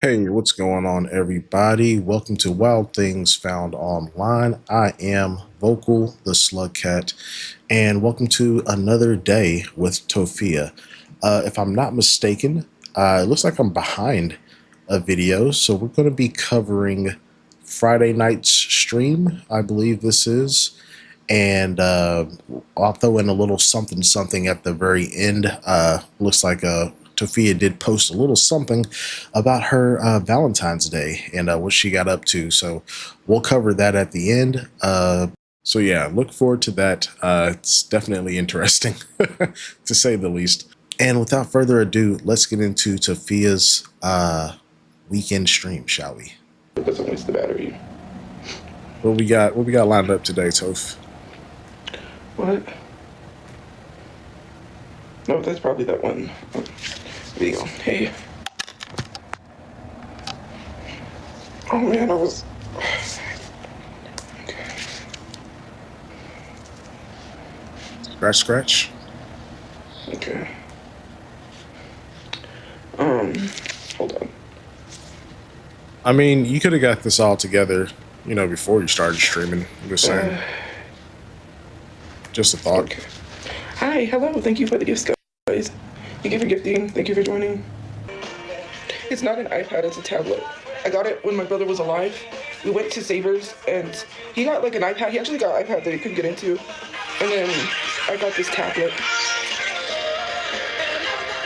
Hey, what's going on, everybody? Welcome to Wild Things Found Online. I am Vokal, the Slug Cat, and welcome to another day with Tophia. If I'm not mistaken, it looks like I'm behind a video, so we're going to be covering Friday night's stream, I believe this is, and I'll throw in a little something something at the very end. Looks like Tophia did post a little something about her Valentine's Day and what she got up to. So we'll cover that at the end. So yeah, look forward to that. It's definitely interesting, to say the least. And without further ado, let's get into Tophia's weekend stream, shall we? It doesn't waste the battery. What we got? What we got lined up today, Toph? What? No, that's probably that one. There you go. Hey. Oh man, I was. Okay. Scratch, scratch. Okay. Hold on. I mean, you could have got this all together, before you started streaming. I'm just saying. Just a thought. Okay. Hi, hello. Thank you for the gifts, guys. Thank you for gifting. Thank you for joining. It's not an iPad, it's a tablet. I got it when my brother was alive. We went to Savers and he got like an iPad. He actually got an iPad that he couldn't get into. And then I got this tablet.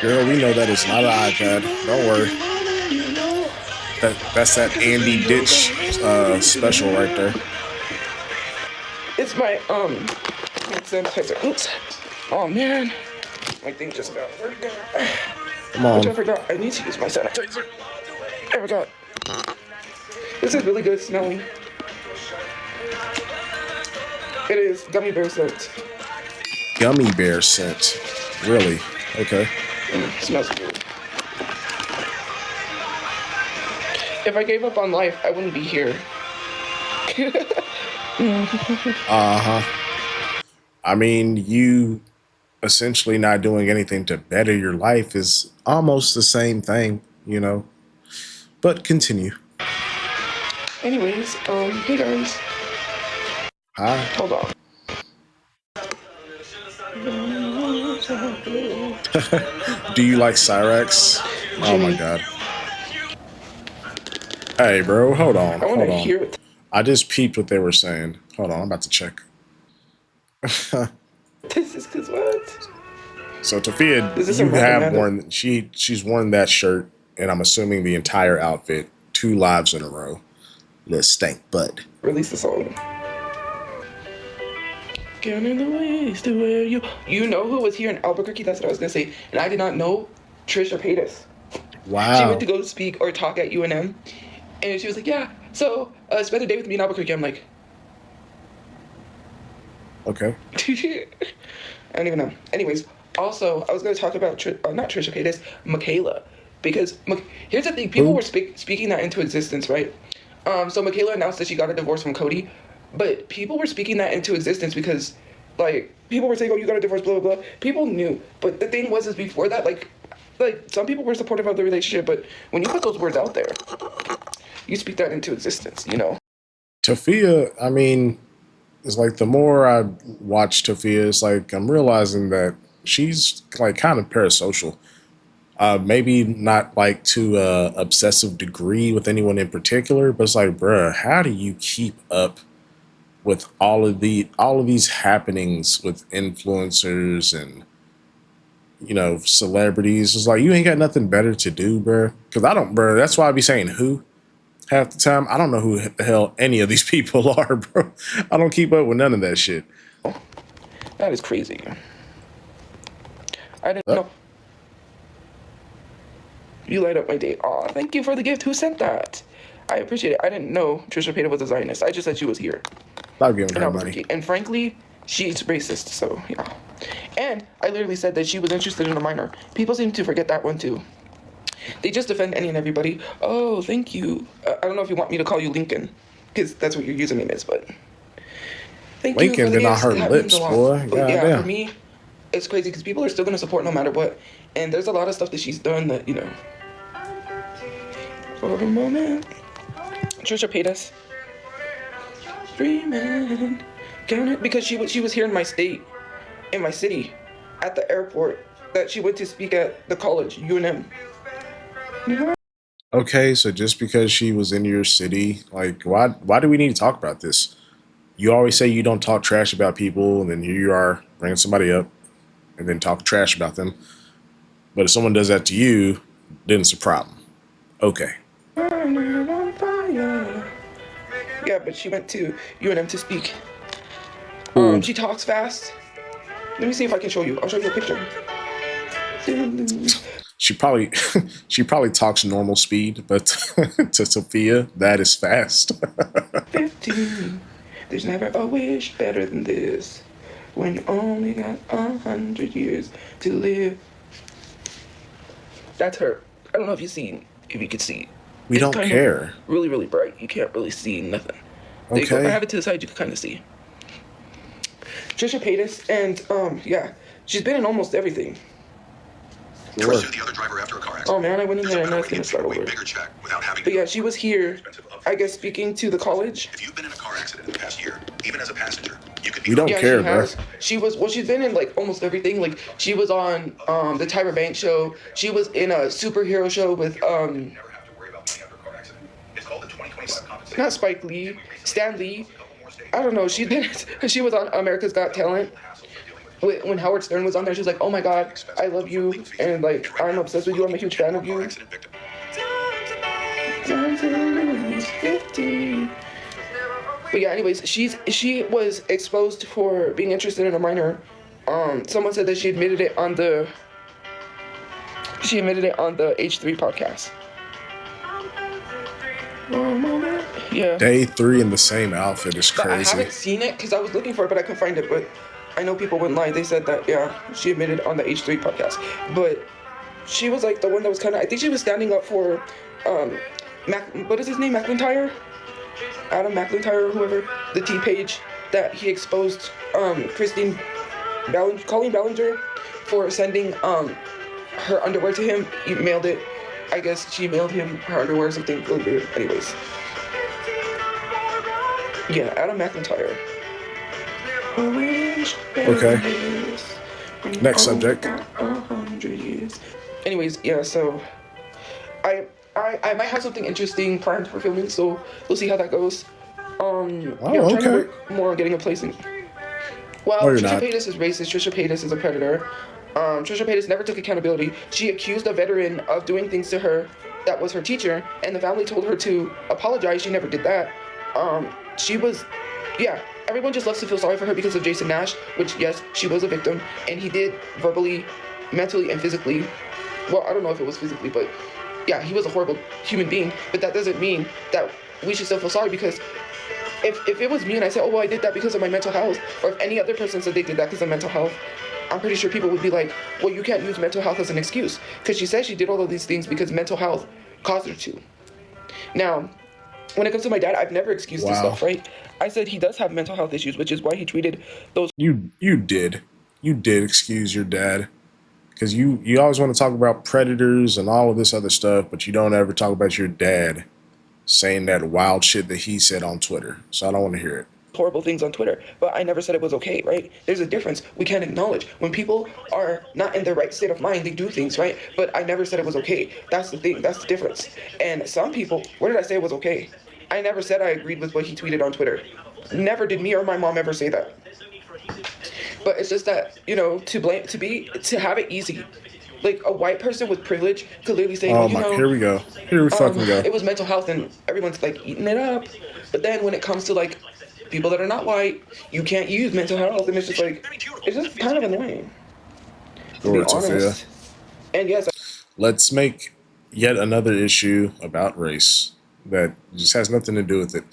Girl, we know that it's not an iPad. Don't worry. That's that Andy Ditch special right there. It's my sanitizer. Oops. Oh man. My thing just got Come on. Which I forgot. I need to use my sanitizer. I forgot. This is really good smelling. It is gummy bear scent. Gummy bear scent. Really? Okay. Smells good. If I gave up on life, I wouldn't be here. I mean, you essentially not doing anything to better your life is almost the same thing, But continue. Anyways, hey guys. Hi. Hold on. Do you like Cyrex? Oh my god. Hey, bro, hold on. I want Hold to on. hear it. I just peeped what they were saying. Hold on, I'm about to check. This is cause what? So Tophia, Is this you a have recommended? worn she's worn that shirt, and I'm assuming the entire outfit 2 lives in a row. Let's stank butt. Release the song. Down in the ways to where you know who was here in Albuquerque? That's what I was gonna say. And I did not know Trisha Paytas. Wow. She went to go speak or talk at UNM. And she was like, yeah, so spend a day with me in Albuquerque. I'm like, Okay. I don't even know. Anyways, also, I was going to talk about, not Trisha Paytas, Michaela. Because, here's the thing, people Who? were speaking that into existence, right? So Michaela announced that she got a divorce from Cody. But people were speaking that into existence because, like, people were saying, oh, you got a divorce, blah, blah, blah. People knew. But the thing was, is before that, like some people were supportive of the relationship, but when you put those words out there, you speak that into existence, Tophia, I mean, it's like the more I watch Tophia, it's like I'm realizing that she's like kind of parasocial. Maybe not like to a obsessive degree with anyone in particular, but it's like, bruh, how do you keep up with all of these happenings with influencers and celebrities? It's like you ain't got nothing better to do, bruh. Because I don't, bruh. That's why I be saying who half the time. I don't know who the hell any of these people are, bro. I don't keep up with none of that shit. That is crazy. I didn't Uh, know. You light up my day. Aw, thank you for the gift. Who sent that? I appreciate it. I didn't know Trisha Paytas was a Zionist. I just said she was here Stop giving in her Albuquerque. money. And frankly, she's racist, so yeah. And I literally said that she was interested in a minor. People seem to forget that one too. They just defend any and everybody. Oh, thank you. I don't know if you want me to call you Lincoln, because that's what your username is, but thank you for Lincoln the did not gifts. hurt That means lips, a lot. boy. But yeah, for Goddamn. me, it's crazy because people are still gonna support no matter what. And there's a lot of stuff that she's done that for a moment. Trisha Paytas. Dreaming. Count it because she was here in my state, in my city, at the airport that she went to speak at the college, UNM. Okay, so just because she was in your city, like why do we need to talk about this? You always say you don't talk trash about people, and then here you are bringing somebody up and then talk trash about them. But if someone does that to you, then it's a problem. Okay. On fire. Yeah, but she went to UNM to speak. Cool. She talks fast. Let me see if I can show you. I'll show you a picture. She probably she probably talks normal speed, but to Sophia, that is fast. 15. There's never a wish better than this. When you only got 100 years to live. That's her. I don't know if you could see. We It's don't kind care. of really, really bright. You can't really see nothing. There you go. Okay. I have it to the side. You can kind of see. Trisha Paytas, and yeah, she's been in almost everything. Sure. Trusted the other driver after a car accident. Oh man, I went in There's there a and I better was way gonna to start give away a over. bigger check without having But to yeah, go she through was the here, expensive upfront. I guess, speaking to the college. If you've been in a car accident in the past year, even as a passenger, you could be We don't Yeah, care, she bro. has. She was well. She's been in like almost everything. Like she was on the Tyra Banks show. She was in a superhero show with never have to worry about money after a car accident. It's called the 2025 compensation. not Spike Lee, Stan Lee. I don't know. She did. She was on America's Got Talent. When Howard Stern was on there, she was like, "Oh my God, I love you, and like I'm obsessed with you. I'm a huge fan of Car you." accident victim. But yeah, anyways, she was exposed for being interested in a minor. Someone said that she admitted it on the H3 podcast. Yeah. Day 3 in the same outfit is But I crazy. haven't seen it because I was looking for it, but I couldn't find it. But I know people wouldn't lie. They said that, yeah, she admitted on the H3 podcast. But she was like the one that was kind of, I think she was standing up for, what is his name, McIntyre? Adam McIntyre or whoever, the T page that he exposed Colleen Ballinger for sending her underwear to him. He mailed it. I guess she mailed him her underwear or something really weird. Anyways. Yeah, Adam McIntyre. Okay. Next subject. Anyways, yeah, so I might have something interesting planned for filming, so we'll see how that goes. Oh, Yeah, I'm trying to okay. work more on getting a place in. Well, No, you're Trisha not. Paytas is racist. Trisha Paytas is a predator. Trisha Paytas never took accountability. She accused a veteran of doing things to her that was her teacher, and the family told her to apologize. She never did that. She was, yeah, everyone just loves to feel sorry for her because of Jason Nash, which, yes, she was a victim, and he did verbally, mentally, and physically, well, I don't know if it was physically, but yeah, he was a horrible human being, but that doesn't mean that we should still feel sorry because if it was me and I said, oh, well, I did that because of my mental health, or if any other person said they did that because of mental health, I'm pretty sure people would be like, well, you can't use mental health as an excuse because she said she did all of these things because mental health caused her to. Now, when it comes to my dad, I've never excused this Wow. stuff, right? I said he does have mental health issues, which is why he tweeted those. You did excuse your dad because you always want to talk about predators and all of this other stuff, but you don't ever talk about your dad saying that wild shit that he said on Twitter. So I don't want to hear it. horrible things on Twitter, but I never said it was okay, right? There's a difference. We can't acknowledge when people are not in their right state of mind, they do things, right? But I never said it was okay. That's the thing. That's the difference. And some people, where did I say it was okay? I never said I agreed with what he tweeted on Twitter. Never did me or my mom ever say that. But it's just that, you know, to have it easy. Like a white person with privilege could literally say, Oh you my, know, here we go. Here we fucking go. it was mental health and everyone's like eating it up. But then when it comes to like people that are not white, you can't use mental health, and it's just like, it's just kind of annoying, to be Glory to Sophia. honest. And yes, Let's make yet another issue about race that just has nothing to do with it.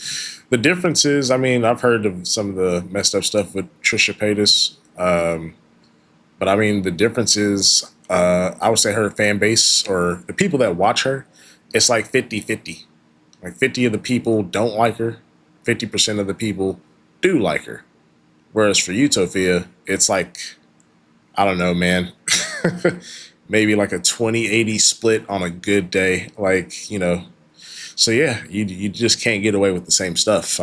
The difference is, I mean, I've heard of some of the messed up stuff with Trisha Paytas, but I mean, the difference is, I would say her fan base or the people that watch her, it's like 50-50. Like 50 of the people don't like her, 50% of the people do like her. Whereas for you, Tophia, it's like, I don't know, man. Maybe like a 20-80 split on a good day. Like, you know, So yeah, you just can't get away with the same stuff.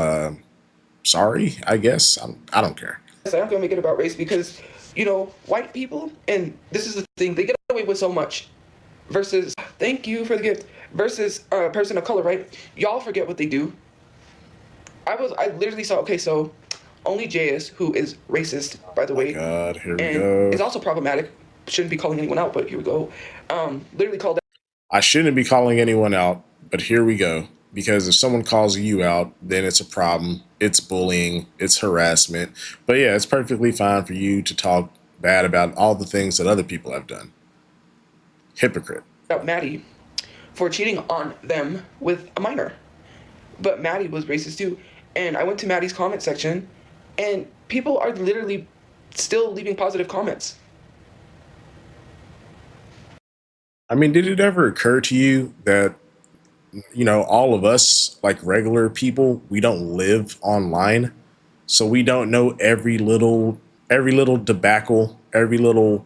Sorry, I guess I don't care. I'm not gonna make it about race because, white people, and this is the thing, they get away with so much versus, thank you for the gift, versus a person of color, right? Y'all forget what they do. I literally saw, okay, so only JS, who is racist, by the Oh my way, God, here we and go. is also problematic, shouldn't be calling anyone out, but here we go. Literally called I shouldn't be calling anyone out, but here we go. Because if someone calls you out, then it's a problem. It's bullying. It's harassment. But yeah, it's perfectly fine for you to talk bad about all the things that other people have done. Hypocrite. out Maddie for cheating on them with a minor. But Maddie was racist too. And I went to Maddie's comment section, and people are literally still leaving positive comments. I mean, did it ever occur to you that, all of us, like regular people, we don't live online? So we don't know every little debacle, every little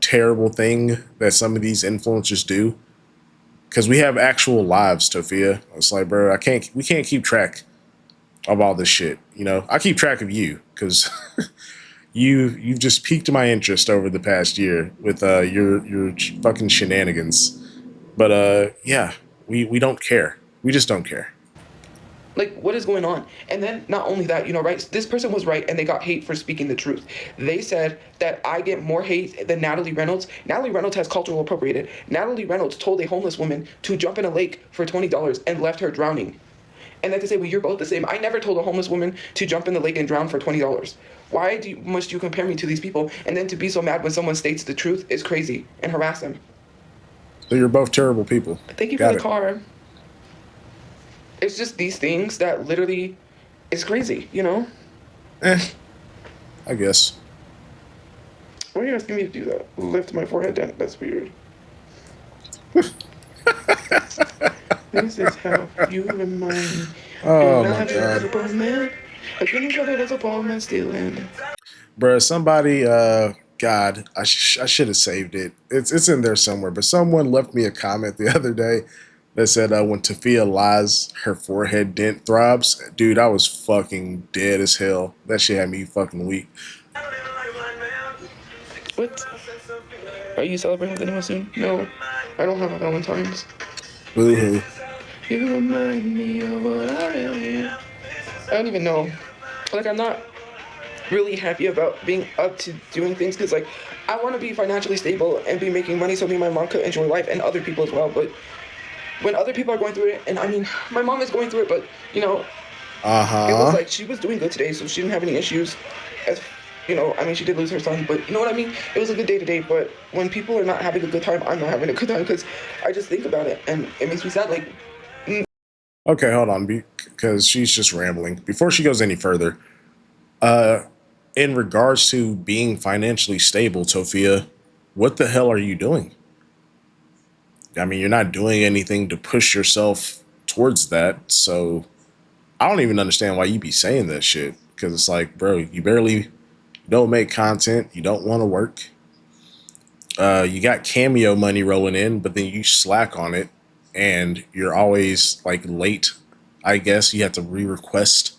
terrible thing that some of these influencers do. Because we have actual lives, Tophia. It's like, bro, we can't keep track of all this shit. I keep track of you because you've just piqued my interest over the past year with your fucking shenanigans. But yeah, we don't care. We just don't care. Like, what is going on? And then not only that, right? This person was right, and they got hate for speaking the truth. They said that I get more hate than Natalie Reynolds. Natalie Reynolds has cultural appropriated. Natalie Reynolds told a homeless woman to jump in a lake for $20 and left her drowning. And then to say, well, you're both the same. I never told a homeless woman to jump in the lake and drown for $20. Why must you compare me to these people? And then to be so mad when someone states the truth is crazy, and harass them. So you're both terrible people. Thank you Got for the it. car. It's just these things that literally is crazy, Eh, I guess. Why are you asking me to do that? Lift my forehead down. That's weird. This is how you remind me. Oh And my I was a God. poor man. I couldn't tell that as a poor man stealing. Bruh, somebody, God, I should have saved it. It's in there somewhere. But someone left me a comment the other day that said, when Tafia lies, her forehead dent throbs. Dude, I was fucking dead as hell. That shit had me fucking weak. What? Are you celebrating with anyone soon? No, I don't have a Valentines. Boo hoo. You remind me of what I really am. I don't even know. Like, I'm not really happy about being up to doing things because, like, I want to be financially stable and be making money so me and my mom could enjoy life and other people as well. But when other people are going through it, and I mean, my mom is going through it, but Uh it was huh. like she was doing good today, so she didn't have any issues. As I mean, she did lose her son, but you know what I mean? It was a good day today, but when people are not having a good time, I'm not having a good time because I just think about it and it makes me sad. Like, Okay, hold on, because she's just rambling. Before she goes any further, uh, in regards to being financially stable, Sophia, what the hell are you doing? I mean, you're not doing anything to push yourself towards that. So I don't even understand why you be saying that shit. Because it's like, bro, you barely don't make content. You don't want to work. You got cameo money rolling in, but then you slack on it, and you're always like late. I guess you have to re-request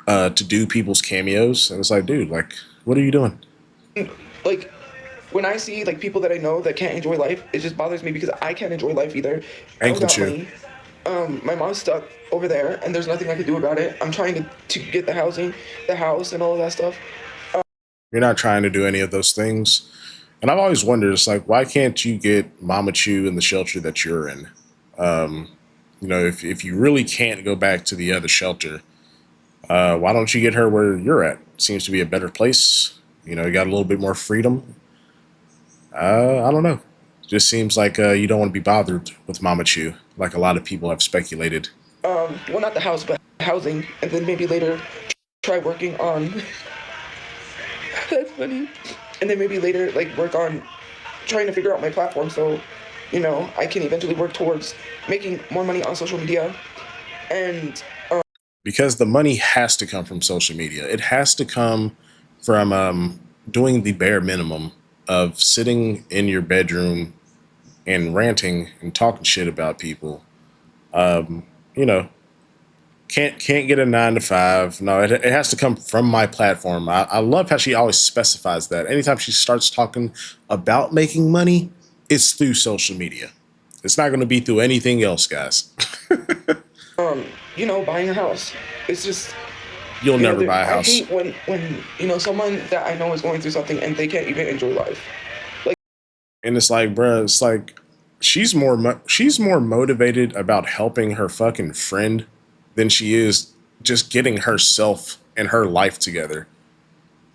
to do people's cameos, and it's like, dude, like, what are you doing? like when I see like people that I know that can't enjoy life, it just bothers me because I can't enjoy life either. I don't Ankle got chew. money. My mom's stuck over there, and there's nothing I can do about it. I'm trying to get the housing, the house, and all of that stuff. You're not trying to do any of those things. And I've always wondered, it's like, why can't you get Mama Chew in the shelter that you're in? Um, if you really can't go back to the other shelter, why don't you get her where you're at? Seems to be a better place. You got a little bit more freedom. I don't know. Just seems like you don't want to be bothered with Mama Chew, like a lot of people have speculated. Well, not the house, but housing, and then maybe later try working on. That's funny. And then maybe later, like, work on trying to figure out my platform so, I can eventually work towards making more money on social media. And Because the money has to come from social media. It has to come from doing the bare minimum of sitting in your bedroom and ranting and talking shit about people. You know, can't get a 9 to 5. No, it has to come from my platform. I love how she always specifies that. Anytime she starts talking about making money, it's through social media. It's not going to be through anything else, guys. Buying a house. It's just, You'll never buy a I house. hate when someone that I know is going through something and they can't even enjoy life. Like, And it's like, bruh, it's like she's more motivated about helping her fucking friend than she is just getting herself and her life together.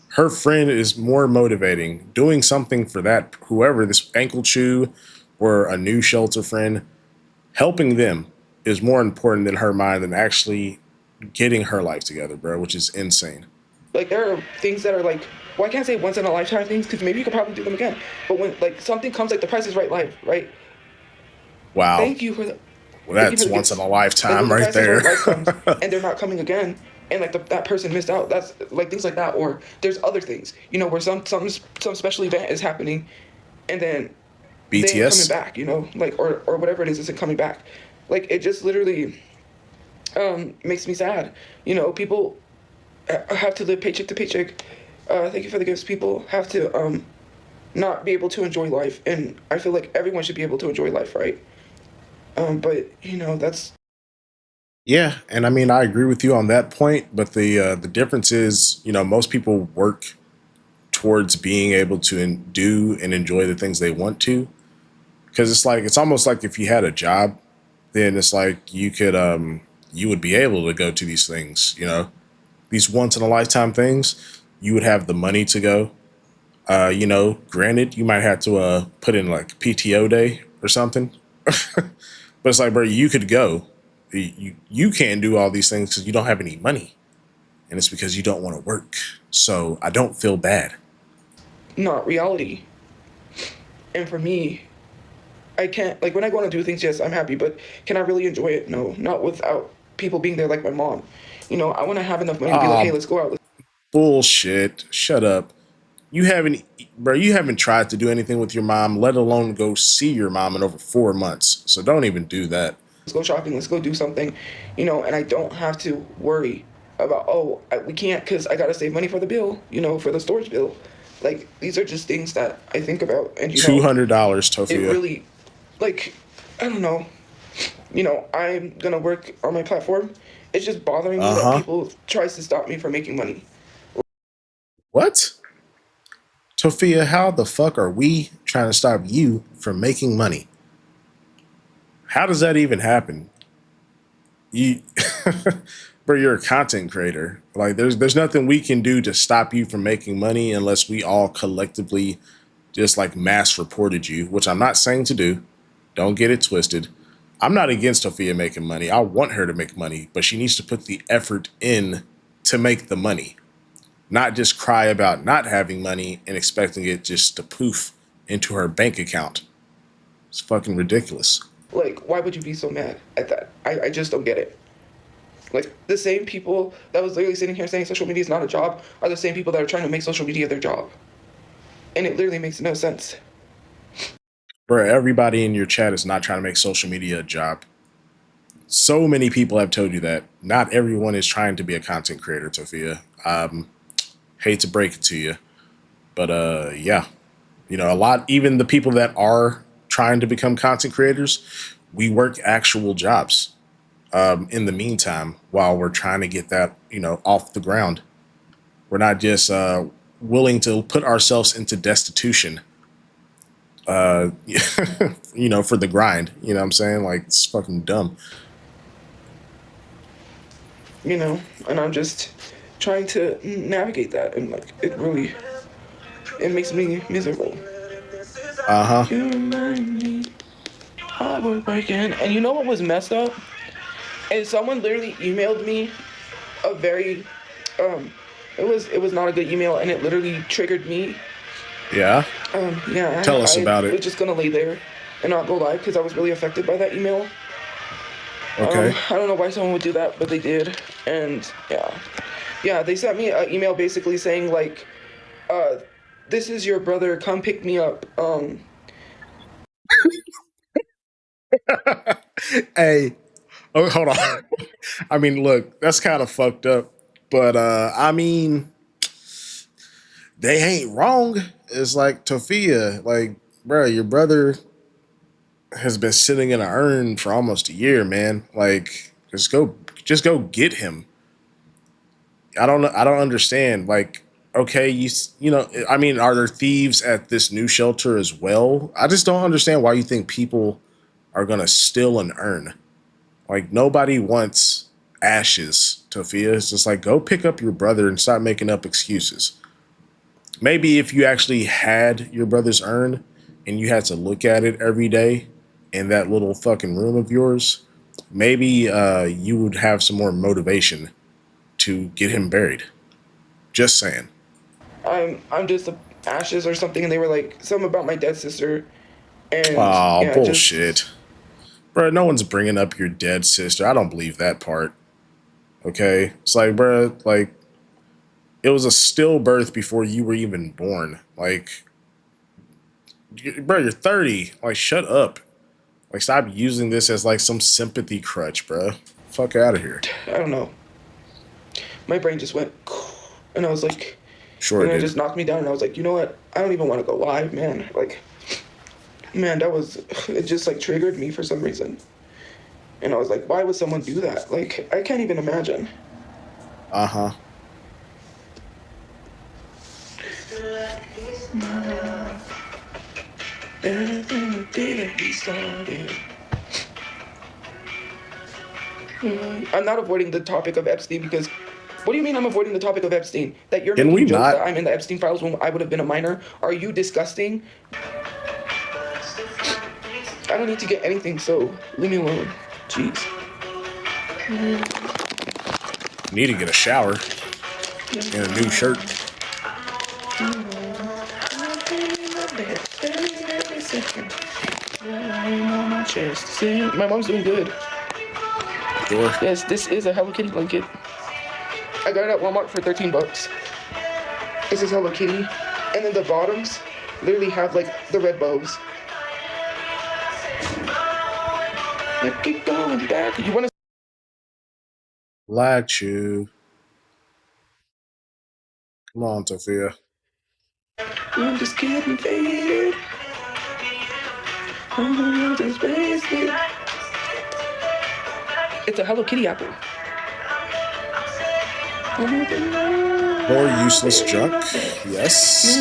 Her friend is more motivating. Doing something for that whoever, this ankle chew or a new shelter friend, helping them is more important in her mind than actually getting her life together, bro, which is insane. there are things that are like, well, I can't say once in a lifetime things because maybe you could probably do them again. But when like something comes like the Price is Right life, right? Wow. Thank you for the Well, thank you that's for the once in gifts. a Like when lifetime the right Price is Right there. life comes and they're not coming again, and like that person missed out. That's like things like that. Or there's other things, where some special event is happening, and then they ain't coming BTS. back. Like or whatever it is isn't coming back. Like it just literally makes me sad. People have to live paycheck to paycheck. Thank you for the gifts. People have to not be able to enjoy life, and I feel like everyone should be able to enjoy life, right? But that's Yeah, and I mean I agree with you on that point, but the difference is, most people work towards being able to do and enjoy the things they want to, because it's almost like if you had a job, then it's like you would be able to go to these things, these once in a lifetime things. You would have the money to go. Granted, you might have to put in like PTO day or something, but it's like, bro, you could go. You can't do all these things because you don't have any money, and it's because you don't want to work. So I don't feel bad. not reality. And for me, I can't like when I go and do things. Yes, I'm happy, but can I really enjoy it? No, not without people being there, like my mom. I want to have enough money to be like, hey, Ah, let's go out. bullshit. Shut up. You haven't, bro. You haven't tried to do anything with your mom, let alone go see your mom in over 4 months. So don't even do that. Let's go shopping. Let's go do something. And I don't have to worry about we can't because I gotta save money for the bill. For the storage bill. Like these are just things that I think about, and $200, it Tophia. really, like, I don't know. I'm gonna work on my platform. It's just bothering me Uh that huh. people tries to stop me from making money. What? Tophia, how the fuck are we trying to stop you from making money? How does that even happen? You, bro, you're a content creator. Like, there's nothing we can do to stop you from making money unless we all collectively just like mass reported you, which I'm not saying to do. Don't get it twisted. I'm not against Sophia making money. I want her to make money, but she needs to put the effort in to make the money, not just cry about not having money and expecting it just to poof into her bank account. It's fucking ridiculous. Like, why would you be so mad at that? I just don't get it. Like, the same people that was literally sitting here saying social media is not a job are the same people that are trying to make social media their job. And it literally makes no sense. Bro, everybody in your chat is not trying to make social media a job. So many people have told you that. Not everyone is trying to be a content creator, Sophia. Hate to break it to you. But yeah. A lot, even the people that are trying to become content creators, we work actual jobs in the meantime while we're trying to get that, off the ground. We're not just willing to put ourselves into destitution, for the grind. You know what I'm saying? Like, it's fucking dumb. And I'm just trying to navigate that, and like it makes me miserable. Uh huh. You remind me hard working. And you know what was messed up? And someone literally emailed me a very um it was not a good email, and it literally triggered me. Yeah. Yeah, Tell us I about it. was just gonna lay there and not go live because I was really affected by that email. Okay. I don't know why someone would do that, but they did. And yeah, they sent me an email basically saying like, uh, this is your brother, come pick me up. Hey, oh, hold on. I mean, look, that's kind of fucked up. But I mean, they ain't wrong. It's like Tofia, like, bro, your brother has been sitting in an urn for almost a year, man. Like, just go get him. I don't understand. Like, okay, I mean, are there thieves at this new shelter as well? I just don't understand why you think people are gonna steal an urn. Like, nobody wants ashes, Tofia. It's just like, go pick up your brother and stop making up excuses. Maybe if you actually had your brother's urn and you had to look at it every day in that little fucking room of yours, maybe you would have some more motivation to get him buried. Just saying. I'm just ashes or something, and they were like something about my dead sister, and Oh, yeah, just bullshit. Bro, no one's bringing up your dead sister. I don't believe that part. Okay? It's like, bro, like, it was a stillbirth before you were even born. Like, bro, you're 30. Like, shut up. Like, stop using this as like some sympathy crutch, bro. Fuck out of here. I don't know. My brain just went, and I was like, Sure and it it did. just knocked me down, and I was like, you know what? I don't even want to go live, man. Like, man, that was it. Just like triggered me for some reason, and I was like, why would someone do that? Like, I can't even imagine. Uh huh. Everything didn't be started. I'm not avoiding the topic of Epstein because what do you mean I'm avoiding the topic of Epstein? That you're Can we making jokes that not? I'm in the Epstein files when I would have been a minor? Are you disgusting? I don't need to get anything, so leave me alone. Jeez. Need to get a shower and a new shirt. My mom's doing good. Sure. Yes, this is a Hello Kitty blanket. I got it at Walmart for 13 bucks. This is Hello Kitty. And then the bottoms literally have like the red bows. Like, keep going back. You want to Lag chew. Come on, Sophia. I'm just getting faded. I'm just wasted. It's a Hello Kitty apple. More useless junk. Yes.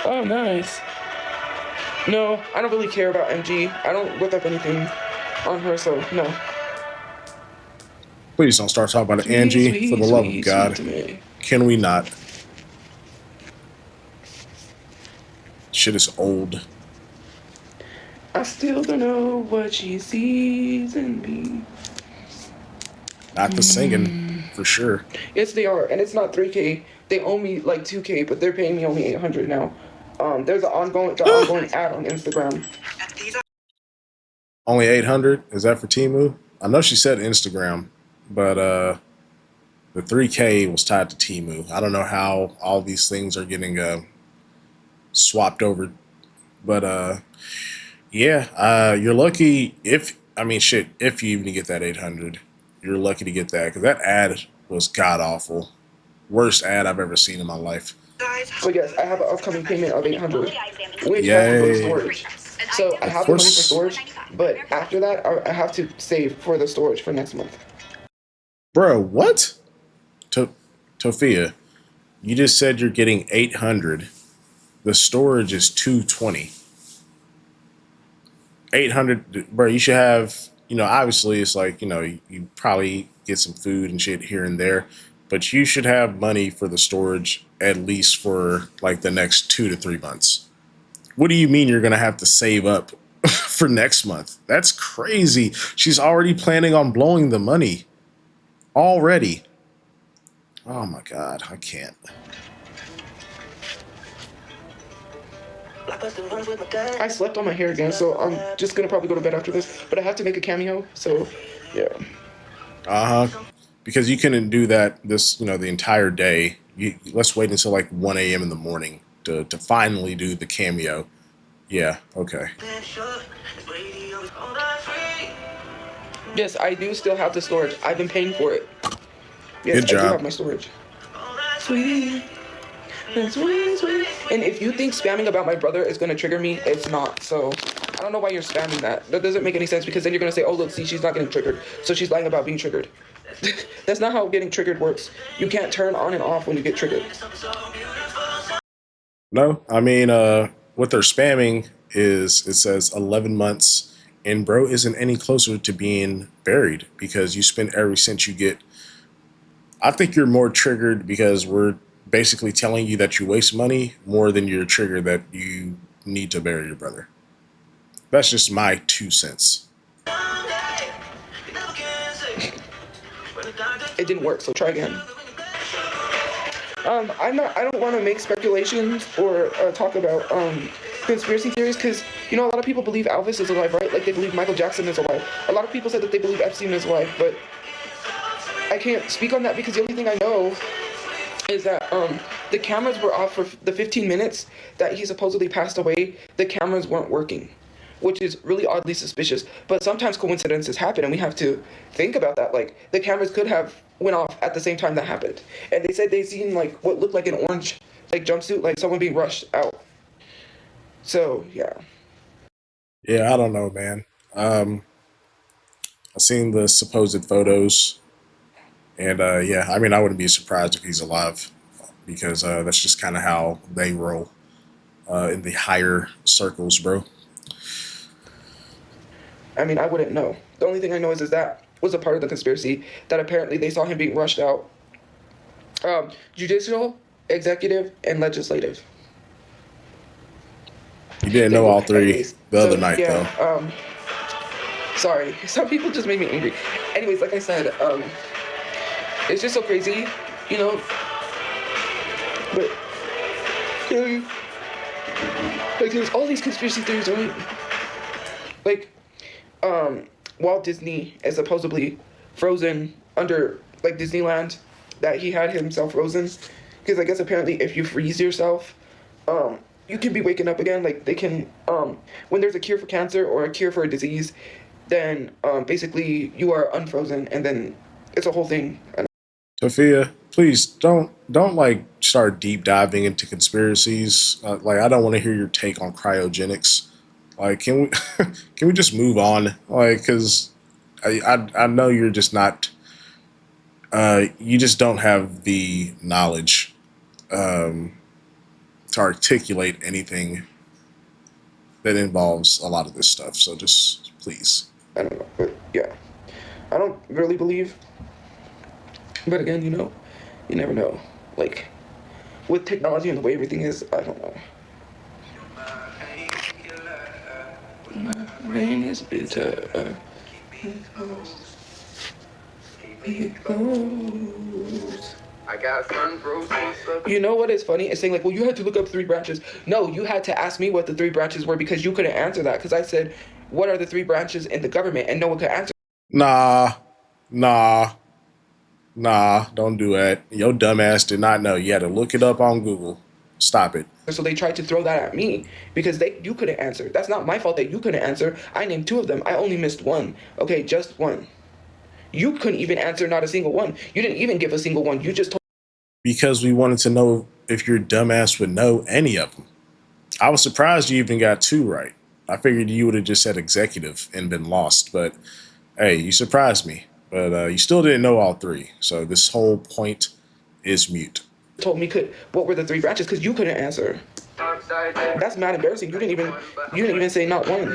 Oh, nice. No, I don't really care about MG. I don't look up anything on her, so no. Please don't start talking about Sweet, Angie. For sweet, the love of sweet, sweet God. to me. Can we not? Shit is old. I still don't know what she sees in me. Not the singing, for sure. Yes, they are, and it's not 3K. They owe me like 2K, but they're paying me only 800 now. There's an ongoing ad on Instagram. Only 800? Is that for Timu? I know she said Instagram, but the 3K was tied to Timu. I don't know how all these things are getting swapped over, but yeah, you're lucky if I mean shit if you even get that 800. You're lucky to get that because that ad was god awful. Worst ad I've ever seen in my life. So yes, I have an upcoming payment of 800, which has to go to Yay. storage. So I Of have the money for course. storage, but after that, I have to save for the storage for next month. Bro, what? Tofia, you just said you're getting 800. The storage is 220. 800, bro, you should have, obviously it's like, you probably get some food and shit here and there, but you should have money for the storage at least for like the next 2 to 3 months. What do you mean you're going to have to save up for next month? That's crazy. She's already planning on blowing the money already. Oh my God, I can't. I slept on my hair again, so I'm just gonna probably go to bed after this. But I have to make a cameo, so yeah. Uh-huh. Because you couldn't do that the entire day. Let's wait until like 1 a.m. in the morning to finally do the cameo. Yeah. Okay. Yes, I do still have the storage. I've been paying for it. Yes, Good I do have job. my storage. Sweet. Sweet, sweet. And if you think spamming about my brother is gonna trigger me, it's not. So I don't know why you're spamming that. That doesn't make any sense because then you're gonna say, oh look, see, she's not getting triggered. So she's lying about being triggered. That's not how getting triggered works. You can't turn on and off when you get triggered. No, I mean, what they're spamming is it says 11 months, and bro isn't any closer to being buried because you spend every cent you get. I think you're more triggered because we're basically telling you that you waste money more than you're triggered that you need to bury your brother. That's just my 2 cents. It didn't work, so try again. I don't want to make speculations or talk about conspiracy theories because a lot of people believe Elvis is alive, right? Like they believe Michael Jackson is alive. A lot of people said that they believe Epstein is alive, but I can't speak on that because the only thing I know is that the cameras were off for the 15 minutes that he supposedly passed away. The cameras weren't working, which is really oddly suspicious. But sometimes coincidences happen, and we have to think about that. Like the cameras could have went off at the same time that happened, and they said they seen like what looked like an orange like jumpsuit, like someone being rushed out. So yeah. Yeah, I don't know, man. I've seen the supposed photos, and yeah, I mean, I wouldn't be surprised if he's alive because that's just kind of how they roll in the higher circles, bro. I mean, I wouldn't know. The only thing I know is that was a part of the conspiracy that apparently they saw him being rushed out. Judicial, executive, and legislative. You didn't know all three Anyways, the other so night, though. yeah. Sorry, some people just make me angry. Anyways, like I said, it's just so crazy, you know. But like, there's all these conspiracy theories, right? Like, Walt Disney is supposedly frozen under like Disneyland, that he had himself frozen, because I guess apparently if you freeze yourself, you can be waking up again. Like they can, when there's a cure for cancer or a cure for a disease, then basically you are unfrozen, and then it's a whole thing. Tophia, please don't like start deep diving into conspiracies. Like I don't want to hear your take on cryogenics. Like can we can we just move on? Like because I know you're just not you just don't have the knowledge to articulate anything that involves a lot of this stuff. So just please. I don't know, but yeah, I don't really believe. But again, you never know. Like with technology and the way everything is, I don't know. Rain is bitter. It goes. I got sun bruises. You know what is funny? It's saying like, well, you had to look up 3 branches. No, you had to ask me what the 3 branches were because you couldn't answer that. Because I said, what are the 3 branches in the government? And no one could answer. Nah, nah, nah. Don't do that. Your dumbass did not know. You had to look it up on Google. Stop it. So they tried to throw that at me because you couldn't answer. That's not my fault that you couldn't answer. I named 2 of them. I only missed 1. Okay, just 1. You couldn't even answer not a single one. You didn't even give a single one. You just told. Because we wanted to know if your dumbass would know any of them. I was surprised you even got 2 right. I figured you would have just said executive and been lost. But hey, you surprised me. But you still didn't know all 3. So this whole point is mute. Told me what were the 3 branches because you couldn't answer. That's mad embarrassing. You didn't even say not one.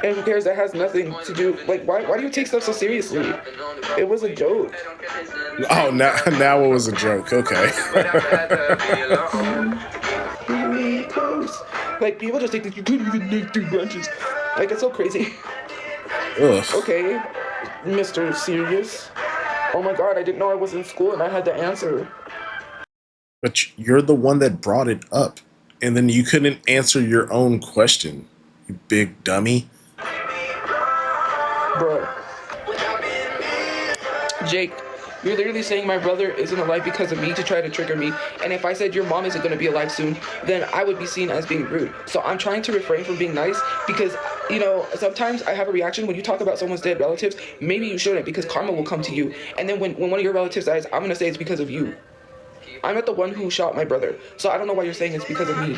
And who cares? That has nothing to do. Like, why do you take stuff so seriously? It was a joke. Oh, now it was a joke. Okay. Like, people just think that you couldn't even name 3 branches. Like, it's so crazy. Ugh. Okay, Mr. Serious. Oh my God, I didn't know I was in school and I had to answer. But you're the one that brought it up. And then you couldn't answer your own question, you big dummy. Bruh. Jake, You're literally saying my brother isn't alive because of me to try to trigger me. And if I said your mom isn't going to be alive soon, then I would be seen as being rude. So I'm trying to refrain from being nice because, sometimes I have a reaction when you talk about someone's dead relatives. Maybe you shouldn't because karma will come to you. And then when one of your relatives dies, I'm going to say it's because of you. I'm not the one who shot my brother. So I don't know why you're saying it's because of me.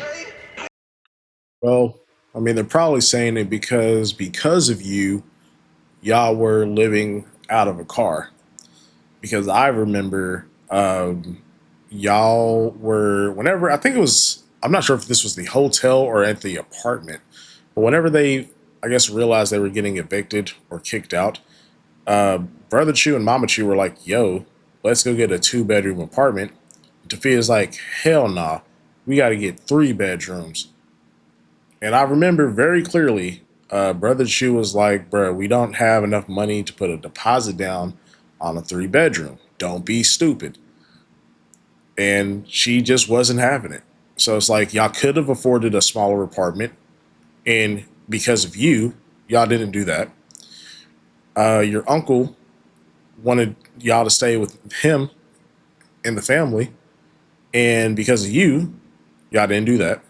Well, I mean, they're probably saying it because of you, y'all were living out of a car. Because I remember y'all were whenever I think it was I'm not sure if this was the hotel or at the apartment, but whenever they I guess realized they were getting evicted or kicked out, Brother Chu and Mama Chu were like, "Yo, let's go get a 2 bedroom apartment." Tafia's like, "Hell nah, we got to get 3 bedrooms." And I remember very clearly, Brother Chu was like, "Bruh, we don't have enough money to put a deposit down on a 3 bedroom. Don't be stupid." And she just wasn't having it. So it's like y'all could have afforded a smaller apartment, and because of you, y'all didn't do that. Your uncle wanted y'all to stay with him and the family, and because of you, y'all didn't do that.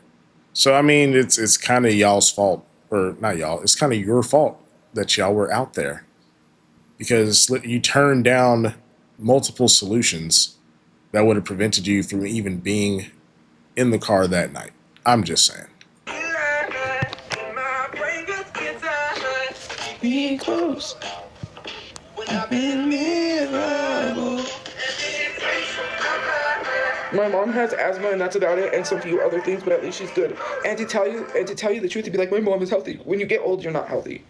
So I mean, it's kind of y'all's fault, or not y'all. It's kind of your fault that y'all were out there because you turned down multiple solutions that would have prevented you from even being in the car that night. I'm just saying. Be close. I've been miserable. My mom has asthma and that's about it, and some few other things, but at least she's good. And to tell you the truth, to be like, my mom is healthy. When you get old, you're not healthy.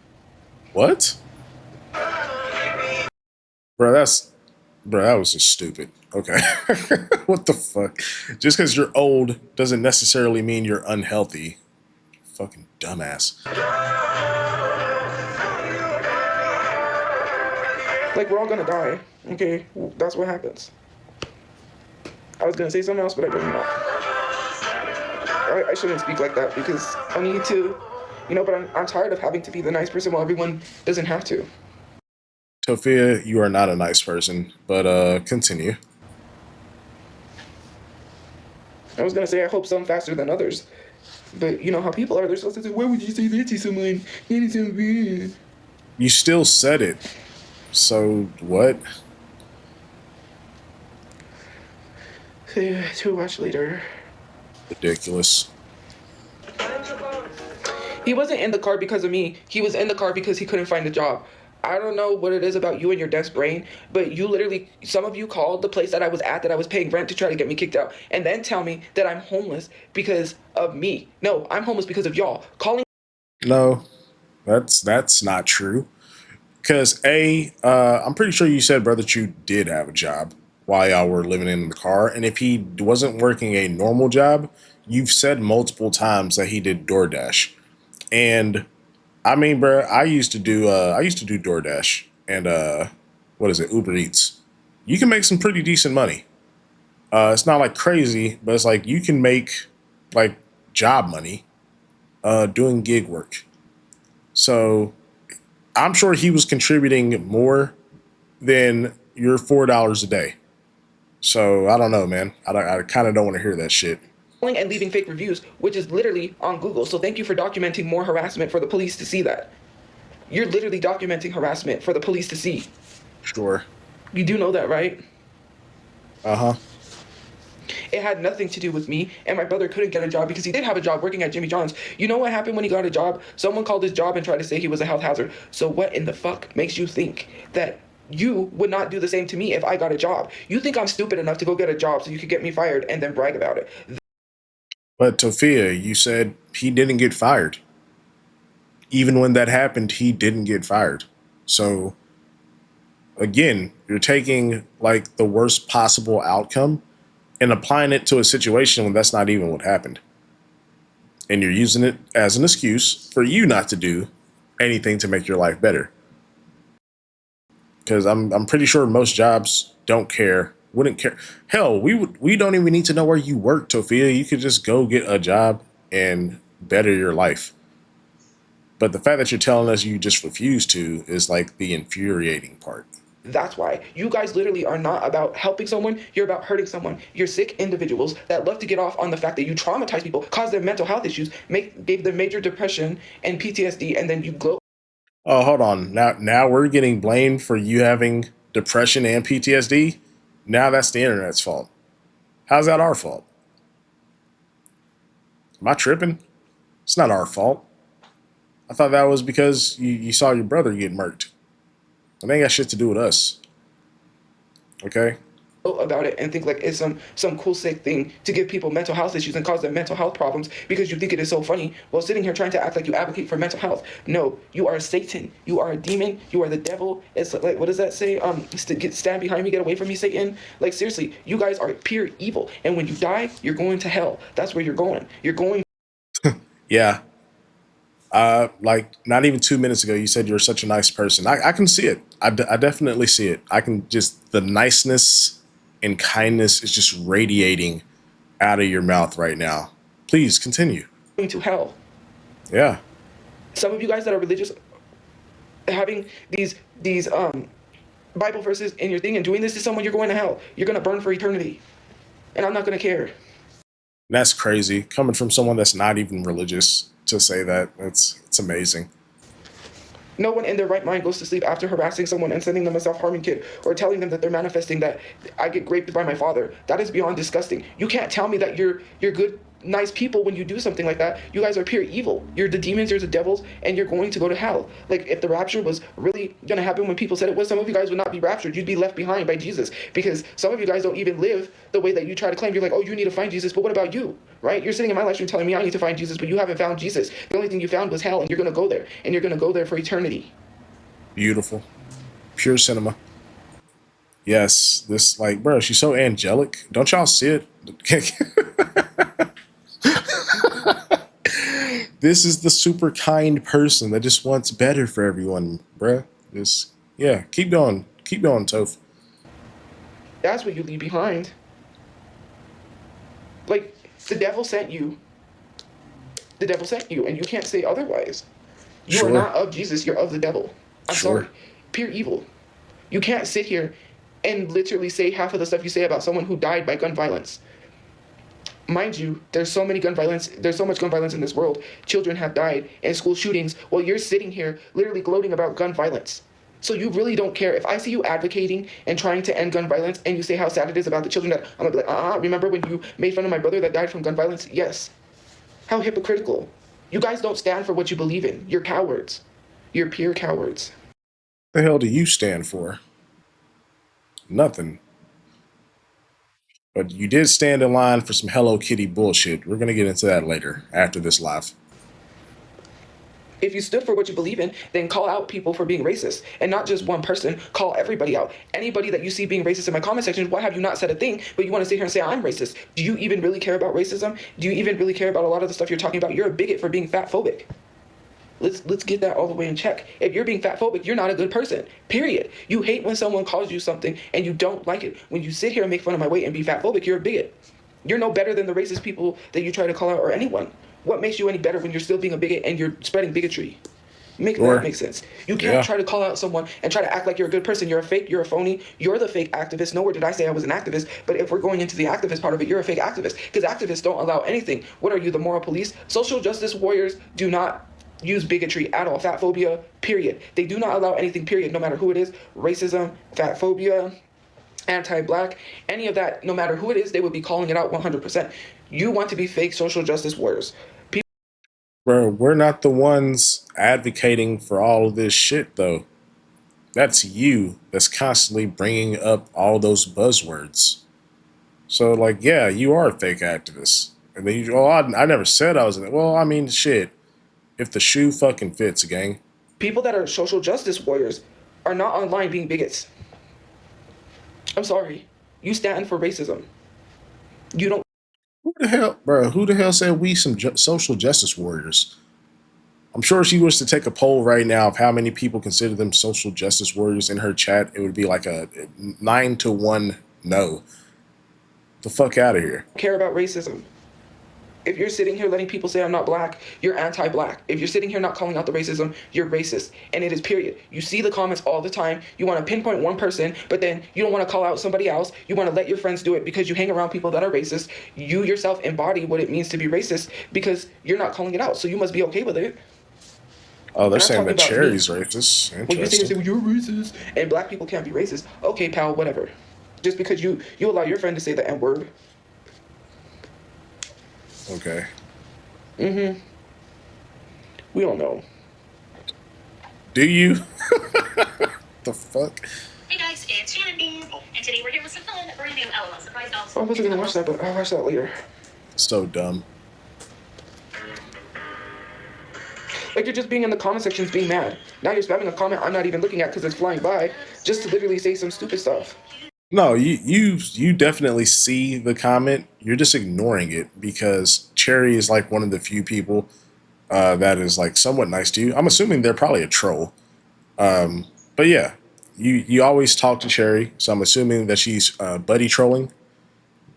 What, bro? That was just stupid. Okay, what the fuck? Just because you're old doesn't necessarily mean you're unhealthy. Fucking dumbass. Like, we're all gonna die. Okay, that's what happens. I was gonna say something else, but I didn't know. I shouldn't speak like that because I need to, but I'm tired of having to be the nice person while everyone doesn't have to. Tophia, you are not a nice person, but continue. I was gonna say I hope some faster than others. But you know how people are, they're supposed to say, why would you say that to someone? That is so weird. You still said it. So what? To watch later. Ridiculous. He wasn't in the car because of me. He was in the car because he couldn't find a job. I don't know what it is about you and your dense brain, but you literally, some of you called the place that I was at, that I was paying rent to try to get me kicked out, and then tell me that I'm homeless because of me. No, I'm homeless because of y'all. Calling. No, that's not true. Because I'm pretty sure you said Brother Chu did have a job while y'all were living in the car, and if he wasn't working a normal job, you've said multiple times that he did DoorDash. And I mean, bro, I used to do DoorDash and what is it, Uber Eats. You can make some pretty decent money. It's not like crazy, but it's like you can make like job money doing gig work. So I'm sure he was contributing more than your $4 a day. So I don't know, man. I kind of don't want to hear that shit. And leaving fake reviews, which is literally on Google. So thank you for documenting more harassment for the police to see that. You're literally documenting harassment for the police to see. Sure. You do know that, right? Uh huh. It had nothing to do with me, and my brother couldn't get a job because he did have a job working at Jimmy John's. You know what happened when he got a job? Someone called his job and tried to say he was a health hazard. So what in the fuck makes you think that you would not do the same to me if I got a job? You think I'm stupid enough to go get a job so you could get me fired and then brag about it? But Tophia, you said he didn't get fired. Even when that happened, he didn't get fired. So again, you're taking like the worst possible outcome and applying it to a situation when that's not even what happened. And you're using it as an excuse for you not to do anything to make your life better. Because I'm pretty sure most jobs don't care, wouldn't care. Hell, we don't even need to know where you work, Tophia. You could just go get a job and better your life. But the fact that you're telling us you just refuse to is like the infuriating part. That's why. You guys literally are not about helping someone, you're about hurting someone. You're sick individuals that love to get off on the fact that you traumatize people, cause them mental health issues, gave them major depression and PTSD, and then you gloat. Oh, hold on. Now we're getting blamed for you having depression and PTSD. Now that's the internet's fault. How's that our fault? Am I tripping? It's not our fault. I thought that was because you saw your brother get murked. It ain't got shit to do with us. Okay? About it and think like it's some cool sick thing to give people mental health issues and cause them mental health problems because you think it is so funny while sitting here trying to act like you advocate for mental health. No, you are Satan. You are a demon. You are the devil. It's like, what does that say? Stand behind me, get away from me, Satan. Like, seriously, you guys are pure evil, and when you die, you're going to hell. That's where you're going. You're going. Yeah. Like not even 2 minutes ago, you said you're such a nice person. I can see it. I definitely see it. I can just, the niceness and kindness is just radiating out of your mouth right now. Please continue. To hell. Yeah. Some of you guys that are religious, having these Bible verses in your thing and doing this to someone, you're going to hell. You're going to burn for eternity, and I'm not going to care. That's crazy. Coming from someone that's not even religious to say that, it's amazing. No one in their right mind goes to sleep after harassing someone and sending them a self-harming kid or telling them that they're manifesting that I get raped by my father. That is beyond disgusting. You can't tell me that you're good, nice people when you do something like that. You guys are pure evil. You're the demons, you're the devils, and you're going to go to hell. Like, if the rapture was really going to happen when people said it was, some of you guys would not be raptured. You'd be left behind by Jesus, because some of you guys don't even live the way that you try to claim. You're like, oh, you need to find Jesus, but what about you? Right? You're sitting in my live stream telling me I need to find Jesus, but you haven't found Jesus. The only thing you found was hell, and you're going to go there, and you're going to go there for eternity. Beautiful. Pure cinema. Yes. This, like, bro, she's so angelic. Don't y'all see it? This is the super kind person that just wants better for everyone, bruh. This, yeah, keep going. Keep going, Toph. That's what you leave behind. Like, the devil sent you. The devil sent you, and you can't say otherwise. You Sure. are not of Jesus, you're of the devil. I'm Sure. sorry. Pure evil. You can't sit here and literally say half of the stuff you say about someone who died by gun violence. Mind you, there's so much gun violence in this world. Children have died in school shootings while you're sitting here literally gloating about gun violence. So you really don't care. If I see you advocating and trying to end gun violence and you say how sad it is about the children, that I'm gonna be like, remember when you made fun of my brother that died from gun violence? Yes. How hypocritical. You guys don't stand for what you believe in. You're cowards. You're pure cowards. The hell do you stand for? Nothing. But you did stand in line for some Hello Kitty bullshit. We're gonna get into that later after this live. If you stood for what you believe in, then call out people for being racist. And not just one person, call everybody out. Anybody that you see being racist in my comment section, why have you not said a thing, but you want to sit here and say I'm racist? Do you even really care about racism? Do you even really care about a lot of the stuff you're talking about? You're a bigot for being fat phobic. Let's get that all the way in check. If you're being fat phobic, you're not a good person. Period. You hate when someone calls you something and you don't like it. When you sit here and make fun of my weight and be fat phobic, you're a bigot. You're no better than the racist people that you try to call out, or anyone. What makes you any better when you're still being a bigot and you're spreading bigotry? Make that make sense. You can't try to call out someone and try to act like you're a good person. You're a fake, you're a phony, you're the fake activist. Nowhere did I say I was an activist, but if we're going into the activist part of it, you're a fake activist, because activists don't allow anything. What are you, the moral police? Social justice warriors do not use bigotry at all. Fat phobia, period. They do not allow anything, period, no matter who it is. Racism, fat phobia, anti-black, any of that, no matter who it is, they would be calling it out 100%. You want to be fake social justice warriors. Bro, we're not the ones advocating for all of this shit, though. That's you that's constantly bringing up all those buzzwords. So, like, yeah, you are a fake activist. And then you, oh, I never said I was. Well, I mean, shit. If the shoe fucking fits, gang. People that are social justice warriors are not online being bigots. I'm sorry. You stand for racism. You don't. Who the hell, bro? Who the hell said we some social justice warriors? I'm sure if she was to take a poll right now of how many people consider them social justice warriors in her chat, it would be like a 9-1 no. The fuck out of here. care about racism. If you're sitting here letting people say I'm not black, you're anti-black. If you're sitting here not calling out the racism, you're racist. And it is period. You see the comments all the time. You want to pinpoint one person, but then you don't want to call out somebody else. You want to let your friends do it because you hang around people that are racist. You yourself embody what it means to be racist because you're not calling it out. So you must be okay with it. Oh, they're And I'm saying talking that about me. Cherry's racist. When you say, Interesting. well, you're racist and black people can't be racist. Okay, pal, whatever. Just because you allow your friend to say the N-word. Okay. We don't know. Do you? The fuck? Hey guys, it's Shannon, and today we're here with some fun brand new LOL surprise dolls. I wasn't gonna watch that, but I'll watch that later. So dumb. Like, you're just being in the comment sections being mad. Now you're spamming a comment I'm not even looking at because it's flying by just to literally say some stupid stuff. No, you definitely see the comment. You're just ignoring it because Cherry is like one of the few people that is like somewhat nice to you. I'm assuming they're probably a troll. But yeah, you always talk to Cherry, so I'm assuming that she's buddy trolling.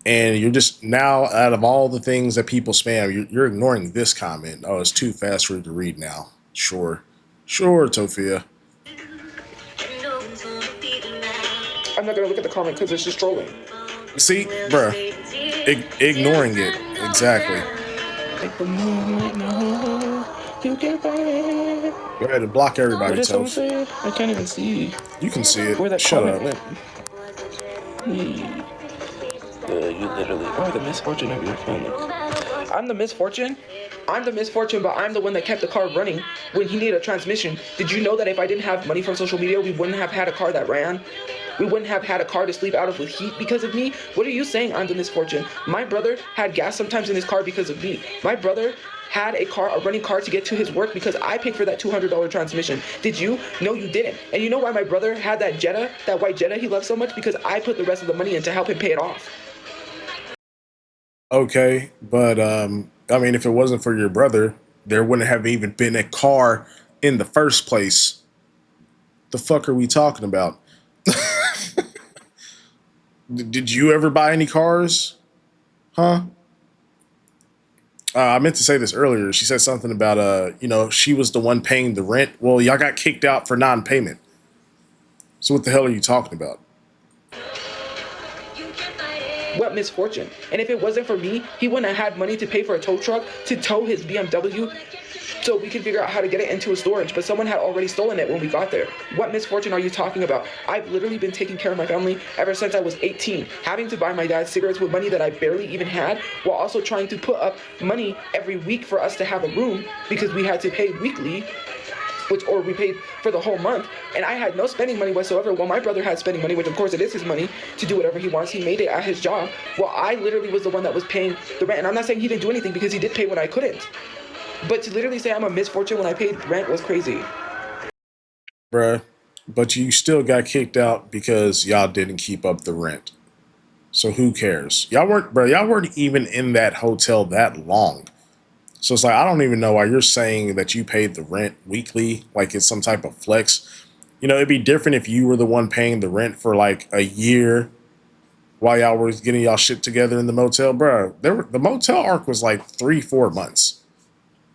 And you're just now out of all the things that people spam, you're ignoring this comment. Oh, it's too fast for you to read now. Sure, Tophia. I'm not gonna look at the comment because it's just trolling. See, bruh, ignoring it exactly. Like the moonlight, no, you get back. Go ahead and block What everybody, did someone Toph. say? I can't even see You can see where it. that Shut comment up. went. You literally are the misfortune of your family. I'm the misfortune. I'm the misfortune, but I'm the one that kept the car running when he needed a transmission. Did you know that if I didn't have money from social media, we wouldn't have had a car that ran? We wouldn't have had a car to sleep out of with heat because of me? What are you saying? I'm the misfortune. My brother had gas sometimes in his car because of me. My brother had a running car to get to his work because I paid for that $200 transmission. Did you? No, you didn't. And you know why my brother had that Jetta, that white Jetta he loved so much? Because I put the rest of the money in to help him pay it off. Okay, but I mean, if it wasn't for your brother, there wouldn't have even been a car in the first place. The fuck are we talking about? Did you ever buy any cars? Huh? I meant to say this earlier. She said something about she was the one paying the rent. Well, y'all got kicked out for non-payment. So what the hell are you talking about? What misfortune. And if it wasn't for me, he wouldn't have had money to pay for a tow truck to tow his BMW so we could figure out how to get it into a storage. But someone had already stolen it when we got there. What misfortune are you talking about? I've literally been taking care of my family ever since I was 18, having to buy my dad cigarettes with money that I barely even had, while also trying to put up money every week for us to have a room because we had to pay weekly, or we paid for the whole month, and I had no spending money whatsoever. While my brother had spending money, which of course it is his money to do whatever he wants. He made it at his job. Well, I literally was the one that was paying the rent, and I'm not saying he didn't do anything because he did pay when I couldn't. But to literally say I'm a misfortune when I paid rent was crazy. Bruh, but you still got kicked out because y'all didn't keep up the rent. So who cares? Y'all weren't even in that hotel that long. So it's like, I don't even know why you're saying that you paid the rent weekly, like it's some type of flex. It'd be different if you were the one paying the rent for like a year while y'all were getting y'all shit together in the motel. Bro, the motel arc was like 3-4 months.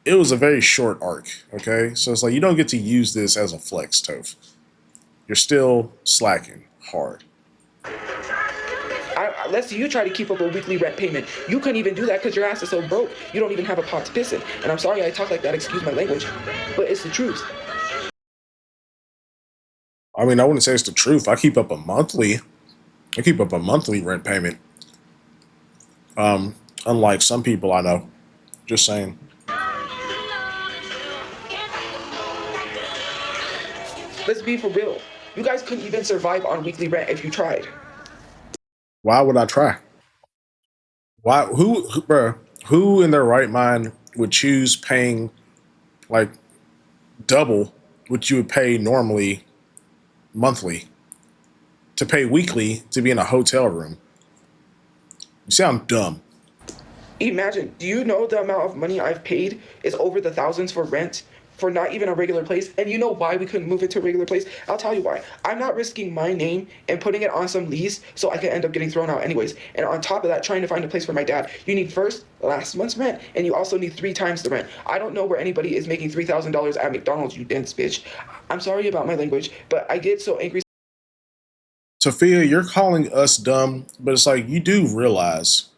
It was a very short arc, okay? So it's like, you don't get to use this as a flex, Toph. You're still slacking hard. Let's see you try to keep up a weekly rent payment. You couldn't even do that because your ass is so broke. You don't even have a pot to piss in. And I'm sorry I talk like that, excuse my language, but it's the truth. I mean, I wouldn't say it's the truth. I keep up a monthly rent payment. Unlike some people I know. Just saying. Let's be for real. You guys couldn't even survive on weekly rent if you tried. Why would I try? Why? Who in their right mind would choose paying like double what you would pay normally monthly to pay weekly to be in a hotel room? You sound dumb. Imagine, do you know the amount of money I've paid is over the thousands for rent for not even a regular place. And you know why we couldn't move it to a regular place? I'll tell you why. I'm not risking my name and putting it on some lease so I can end up getting thrown out anyways. And on top of that, trying to find a place for my dad. You need first last month's rent, and you also need 3 times the rent. I don't know where anybody is making $3,000 at McDonald's, you dense bitch. I'm sorry about my language, but I get so angry. Tophia, you're calling us dumb, but it's like you do realize,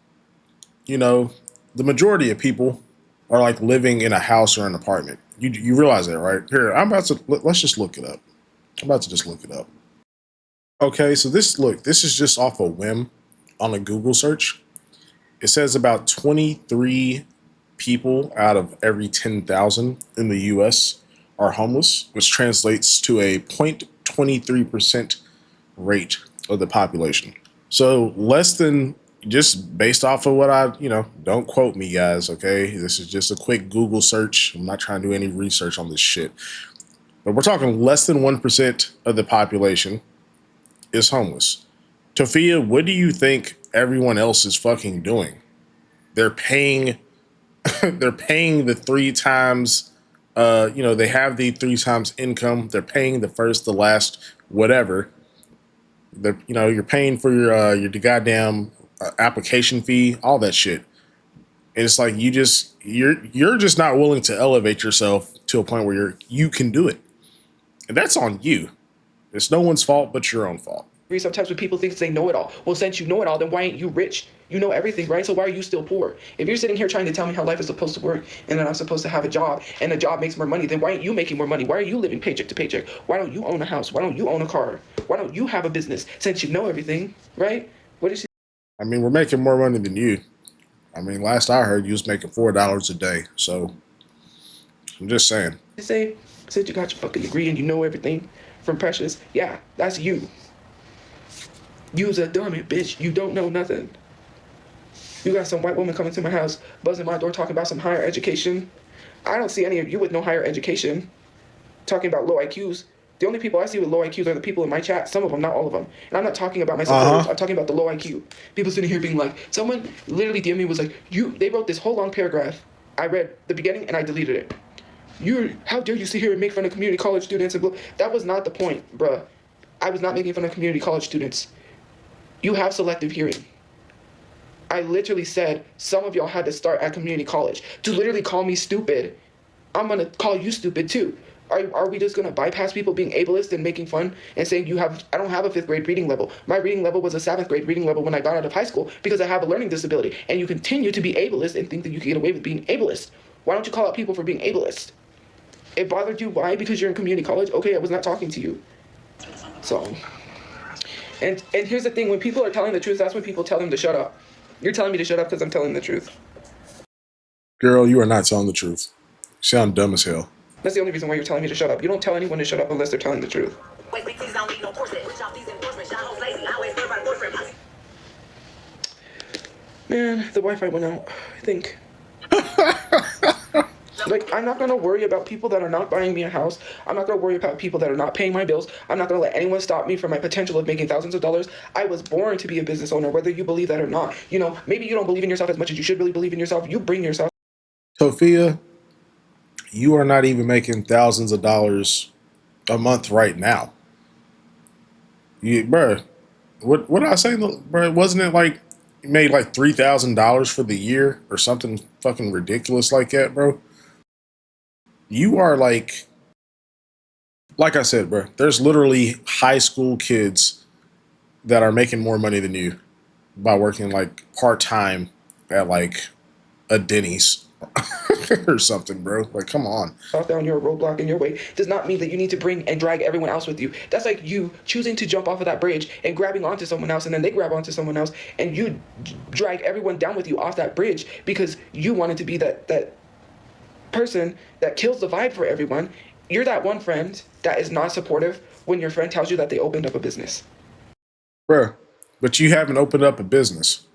you know, the majority of people are like living in a house or an apartment. You realize that, right? Here, I'm about to let's just look it up. I'm about to just look it up. Okay, so this is just off a whim on a Google search. It says about 23 people out of every 10,000 in the US are homeless, which translates to a 0.23% rate of the population. So less than, just based off of what don't quote me, guys, okay? This is just a quick Google search. I'm not trying to do any research on this shit. But we're talking less than 1% of the population is homeless. Tophia, what do you think everyone else is fucking doing? They're paying they're paying the 3 times they have the 3 times income. They're paying the first, the last, whatever. You're paying for your goddamn application fee, all that shit. And it's like you're just not willing to elevate yourself to a point where you can do it. And that's on you. It's no one's fault but your own fault. Sometimes when people think they know it all. Well, since you know it all, then why ain't you rich? You know everything, right? So why are you still poor? If you're sitting here trying to tell me how life is supposed to work and that I'm supposed to have a job and the job makes more money, then why aren't you making more money? Why are you living paycheck to paycheck? Why don't you own a house? Why don't you own a car? Why don't you have a business since you know everything, right? What is she? I mean, we're making more money than you. I mean, last I heard, you was making $4 a day. So I'm just saying. Say, since you got your fucking degree and you know everything from Precious, yeah, that's you. You's a dummy, bitch. You don't know nothing. You got some white woman coming to my house, buzzing my door, talking about some higher education. I don't see any of you with no higher education talking about low IQs. The only people I see with low IQs are the people in my chat. Some of them, not all of them. And I'm not talking about my supporters. I'm talking about the low IQ. People sitting here being like, someone literally DM'd me was like, they wrote this whole long paragraph. I read the beginning and I deleted it. How dare you sit here and make fun of community college students and blah. That was not the point, bruh. I was not making fun of community college students. You have selective hearing. I literally said some of y'all had to start at community college. To literally call me stupid, I'm going to call you stupid too. Are we just going to bypass people being ableist and making fun and saying I don't have a 5th grade reading level. My reading level was a 7th grade reading level when I got out of high school because I have a learning disability. And you continue to be ableist and think that you can get away with being ableist. Why don't you call out people for being ableist? It bothered you. Why? Because you're in community college? Okay, I was not talking to you. So... And here's the thing, when people are telling the truth, that's when people tell them to shut up. You're telling me to shut up because I'm telling the truth. Girl, you are not telling the truth. You sound dumb as hell. That's the only reason why you're telling me to shut up. You don't tell anyone to shut up unless they're telling the truth. Man, the Wi-Fi went out, I think. Like, I'm not going to worry about people that are not buying me a house. I'm not going to worry about people that are not paying my bills. I'm not going to let anyone stop me from my potential of making thousands of dollars. I was born to be a business owner, whether you believe that or not. Maybe you don't believe in yourself as much as you should really believe in yourself. You bring yourself. Tophia, you are not even making thousands of dollars a month right now. Bruh, what did I say? Bruh, wasn't it like you made like $3,000 for the year or something fucking ridiculous like that, bro? You are like I said, bro, there's literally high school kids that are making more money than you by working like part-time at like a Denny's or something, bro. Like, come on. Down your roadblock in your way does not mean that you need to bring and drag everyone else with you. That's like you choosing to jump off of that bridge and grabbing onto someone else, and then they grab onto someone else, and you drag everyone down with you off that bridge because you wanted to be that person that kills the vibe for everyone. You're that one friend that is not supportive when your friend tells you that they opened up a business. Bruh, but you haven't opened up a business.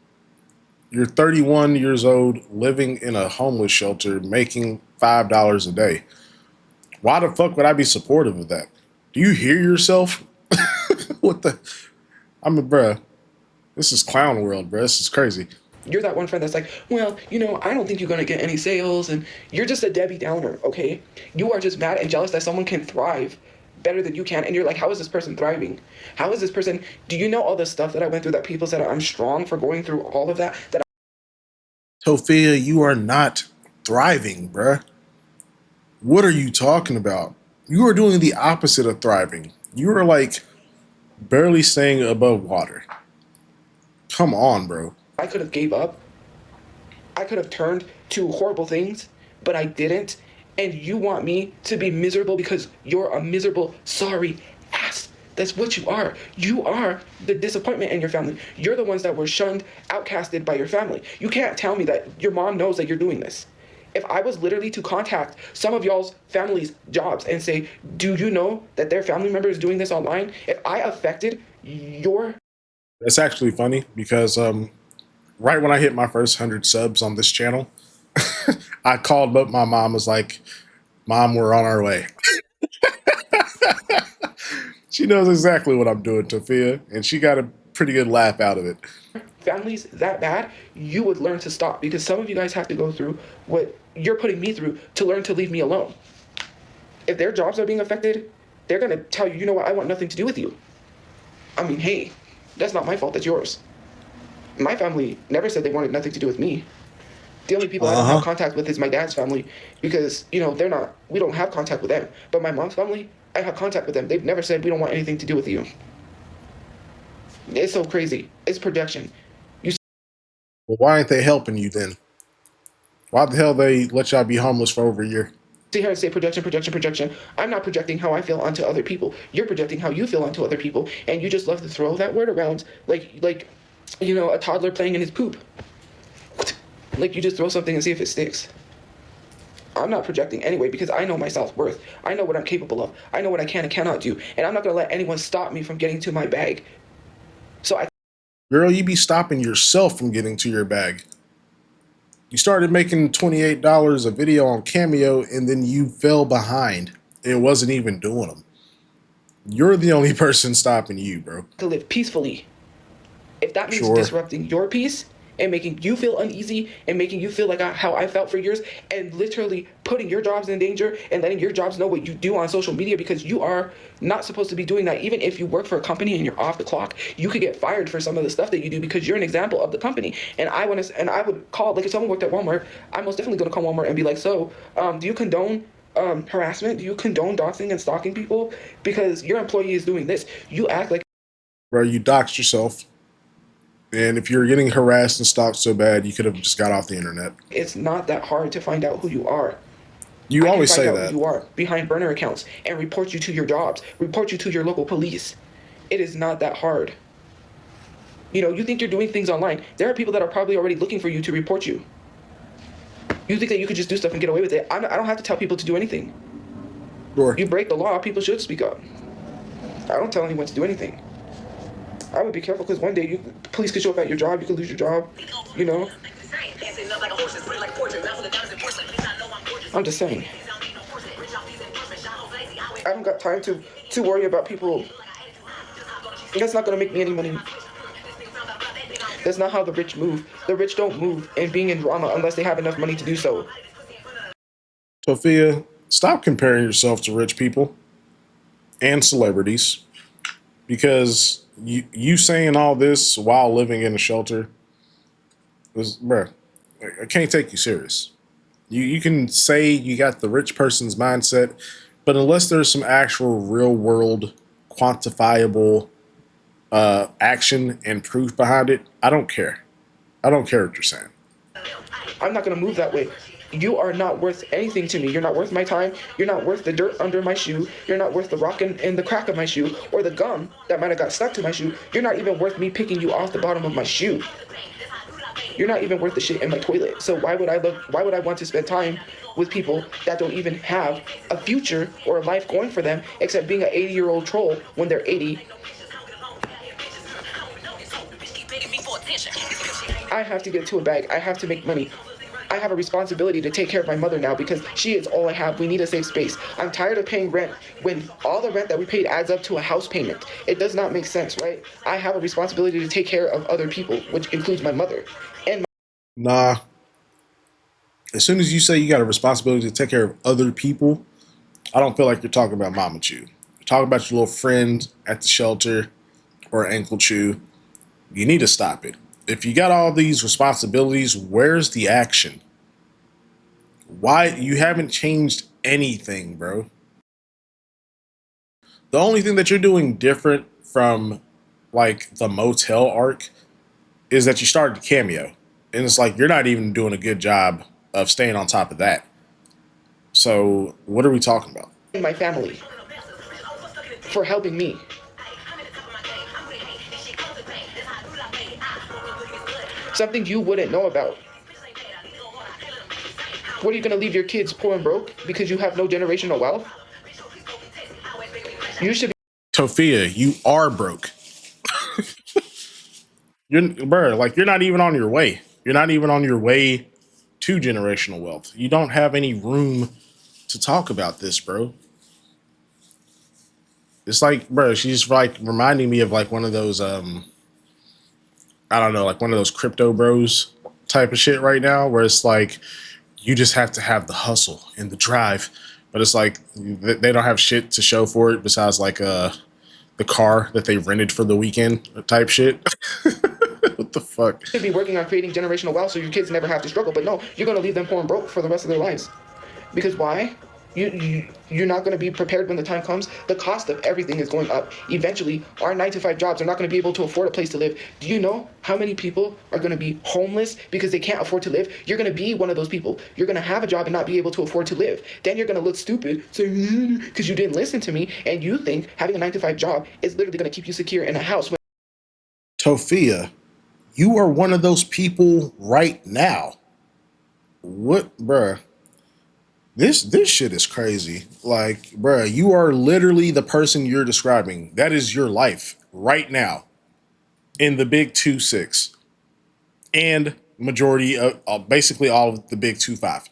You're 31 years old, living in a homeless shelter, making $5 a day. Why the fuck would I be supportive of that? Do you hear yourself? What the? Bruh, this is clown world, bruh. This is crazy. You're that one friend that's like, well, I don't think you're going to get any sales, and you're just a Debbie Downer, okay? You are just mad and jealous that someone can thrive better than you can, and you're like, how is this person thriving? How is this person, do you know all the stuff that I went through that people said I'm strong for going through all of that? Tophia, you are not thriving, bruh. What are you talking about? You are doing the opposite of thriving. You are like barely staying above water. Come on, bro. I could have gave up. I could have turned to horrible things, but I didn't. And you want me to be miserable because you're a miserable, sorry ass. That's what you are. You are the disappointment in your family. You're the ones that were shunned, outcasted by your family. You can't tell me that your mom knows that you're doing this. If I was literally to contact some of y'all's families' jobs and say, do you know that their family member is doing this online? If I affected your... It's actually funny because right when I hit my first 100 subs on this channel, I called up my mom, was like, Mom, we're on our way. She knows exactly what I'm doing, Tophia, and she got a pretty good laugh out of it. families that bad, you would learn to stop, because some of you guys have to go through what you're putting me through to learn to leave me alone. If their jobs are being affected, they're going to tell you, you know what, I want nothing to do with you. I mean, hey, that's not my fault, that's yours. My family never said they wanted nothing to do with me. The only people I don't have contact with is my dad's family, because, we don't have contact with them. But my mom's family, I have contact with them. They've never said we don't want anything to do with you. It's so crazy. It's projection. Well, why aren't they helping you then? Why the hell they let y'all be homeless for over a year? Sit here and say projection, projection, projection. I'm not projecting how I feel onto other people. You're projecting how you feel onto other people, and you just love to throw that word around like a toddler playing in his poop. Like you just throw something and see if it sticks. I'm not projecting anyway because I know my self-worth. I know what I'm capable of. I know what I can and cannot do, and I'm not going to let anyone stop me from getting to my bag. Girl, you be stopping yourself from getting to your bag. You started making $28 a video on Cameo, and then you fell behind. It wasn't even doing them. You're the only person stopping you, bro. To live peacefully. If that means disrupting your peace and making you feel uneasy and making you feel like how I felt for years, and literally putting your jobs in danger and letting your jobs know what you do on social media, because you are not supposed to be doing that. Even if you work for a company and you're off the clock, you could get fired for some of the stuff that you do because you're an example of the company. And I would call, like if someone worked at Walmart, I'm most definitely going to call Walmart and be like, so do you condone harassment? Do you condone doxing and stalking people? Because your employee is doing this. You act like... Bro, you doxed yourself. And if you're getting harassed and stalked so bad, you could have just got off the internet. It's not that hard to find out who you are. You always say that. Who you are behind burner accounts and report you to your jobs, report you to your local police. It is not that hard. You think you're doing things online. There are people that are probably already looking for you to report you. You think that you could just do stuff and get away with it. I don't have to tell people to do anything. Sure. You break the law, people should speak up. I don't tell anyone to do anything. I would be careful because one day police could show up at your job, you could lose your job, I'm just saying. I don't got time to worry about people. That's not going to make me any money. That's not how the rich move. The rich don't move in being in drama unless they have enough money to do so. Tophia, stop comparing yourself to rich people and celebrities, because you saying all this while living in a shelter bruh, I can't take you serious. You can say you got the rich person's mindset, but unless there's some actual real world quantifiable action and proof behind it, I don't care. I don't care what you're saying. I'm not going to move that way. You are not worth anything to me. You're not worth my time. You're not worth the dirt under my shoe. You're not worth the rock in the crack of my shoe, or the gum that might have got stuck to my shoe. You're not even worth me picking you off the bottom of my shoe. You're not even worth the shit in my toilet. So why would I want to spend time with people that don't even have a future or a life going for them except being an 80-year-old troll when they're 80? I have to get to a bag. I have to make money. I have a responsibility to take care of my mother now because she is all I have. We need a safe space. I'm tired of paying rent when all the rent that we paid adds up to a house payment. It does not make sense, right? I have a responsibility to take care of other people, which includes my mother. And Nah, as soon as you say you got a responsibility to take care of other people, I don't feel like you're talking about Mama Chew. You're talking about your little friend at the shelter or Uncle Chew. You need to stop it. If you got all these responsibilities, where's the action? Why you haven't changed anything, bro? The only thing that you're doing different from like the motel arc is that you started a cameo. And it's like you're not even doing a good job of staying on top of that. So what are we talking about? my family for helping me. Something you wouldn't know about. What are you going to leave your kids poor and broke because you have no generational wealth? You should be. Tophia, you are broke. You're not even on your way. You're not even on your way to generational wealth. You don't have any room to talk about this, bro. It's like, bro, she's like reminding me of like one of those I don't know, like one of those crypto bros type of shit right now where it's like you just have to have the hustle and the drive. But it's like they don't have shit to show for it besides like the car that they rented for the weekend type shit. What the fuck? Should be working on creating generational wealth so your kids never have to struggle. But no, you're going to leave them poor and broke for the rest of their lives. Because why? You're not going to be prepared when the time comes. The cost of everything is going up. Eventually, our 9 to 5 jobs are not going to be able to afford a place to live. Do you know how many people are going to be homeless because they can't afford to live? You're going to be one of those people. You're going to have a job and not be able to afford to live. Then you're going to look stupid saying, because you didn't listen to me, and you think having a 9 to 5 job is literally going to keep you secure in a house. Tophia, you are one of those people right now. What, bruh? This shit is crazy. Like, bruh, you are literally the person you're describing. That is your life right now in the big 2-6 and majority of basically all of the big 2-5.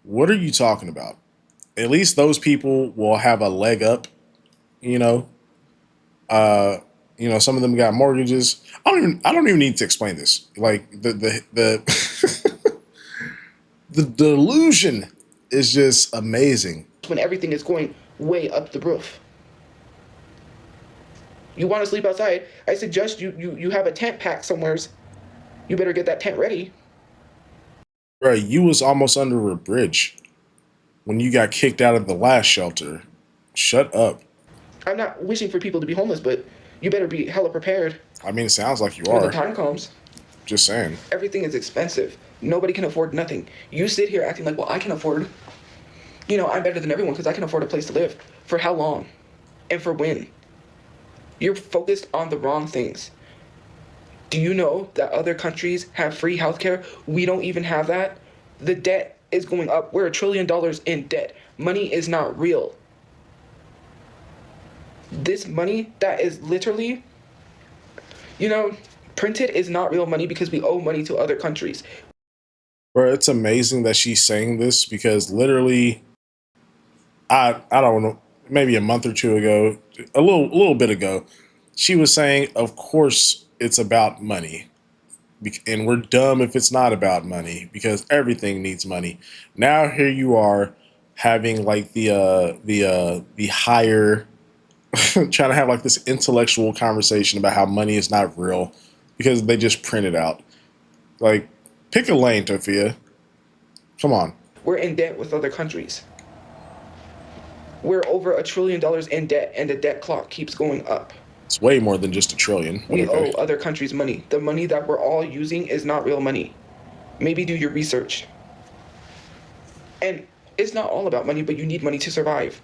What are you talking about? At least those people will have a leg up. You know, some of them got mortgages. I don't even need to explain this. Like the the delusion is just amazing. When everything is going way up the roof. You want to sleep outside? I suggest you have a tent packed somewheres. You better get that tent ready. Bro, you was almost under a bridge when you got kicked out of the last shelter. Shut up. I'm not wishing for people to be homeless, but you better be hella prepared I mean, it sounds like you when the are. time comes. Just saying. Everything is expensive. Nobody can afford nothing. You sit here acting like, well, I can afford. I'm better than everyone because I can afford a place to live. For how long? And for when? You're focused on the wrong things. Do you know that other countries have free healthcare? We don't even have that. The debt is going up. We're $1 trillion in debt. Money is not real. This money that is literally, printed is not real money because we owe money to other countries. Bro, it's amazing that she's saying this because literally, I don't know, maybe a month or two ago, a little bit ago, she was saying, of course it's about money. And we're dumb if it's not about money because everything needs money. Now here you are having like the higher trying to have like this intellectual conversation about how money is not real because they just print it out. Like, pick a lane, Tophia. Come on. We're in debt with other countries. We're over $1 trillion in debt, and the debt clock keeps going up. It's way more than just $1 trillion. We owe other countries money. The money that we're all using is not real money. Maybe do your research. And it's not all about money, but you need money to survive.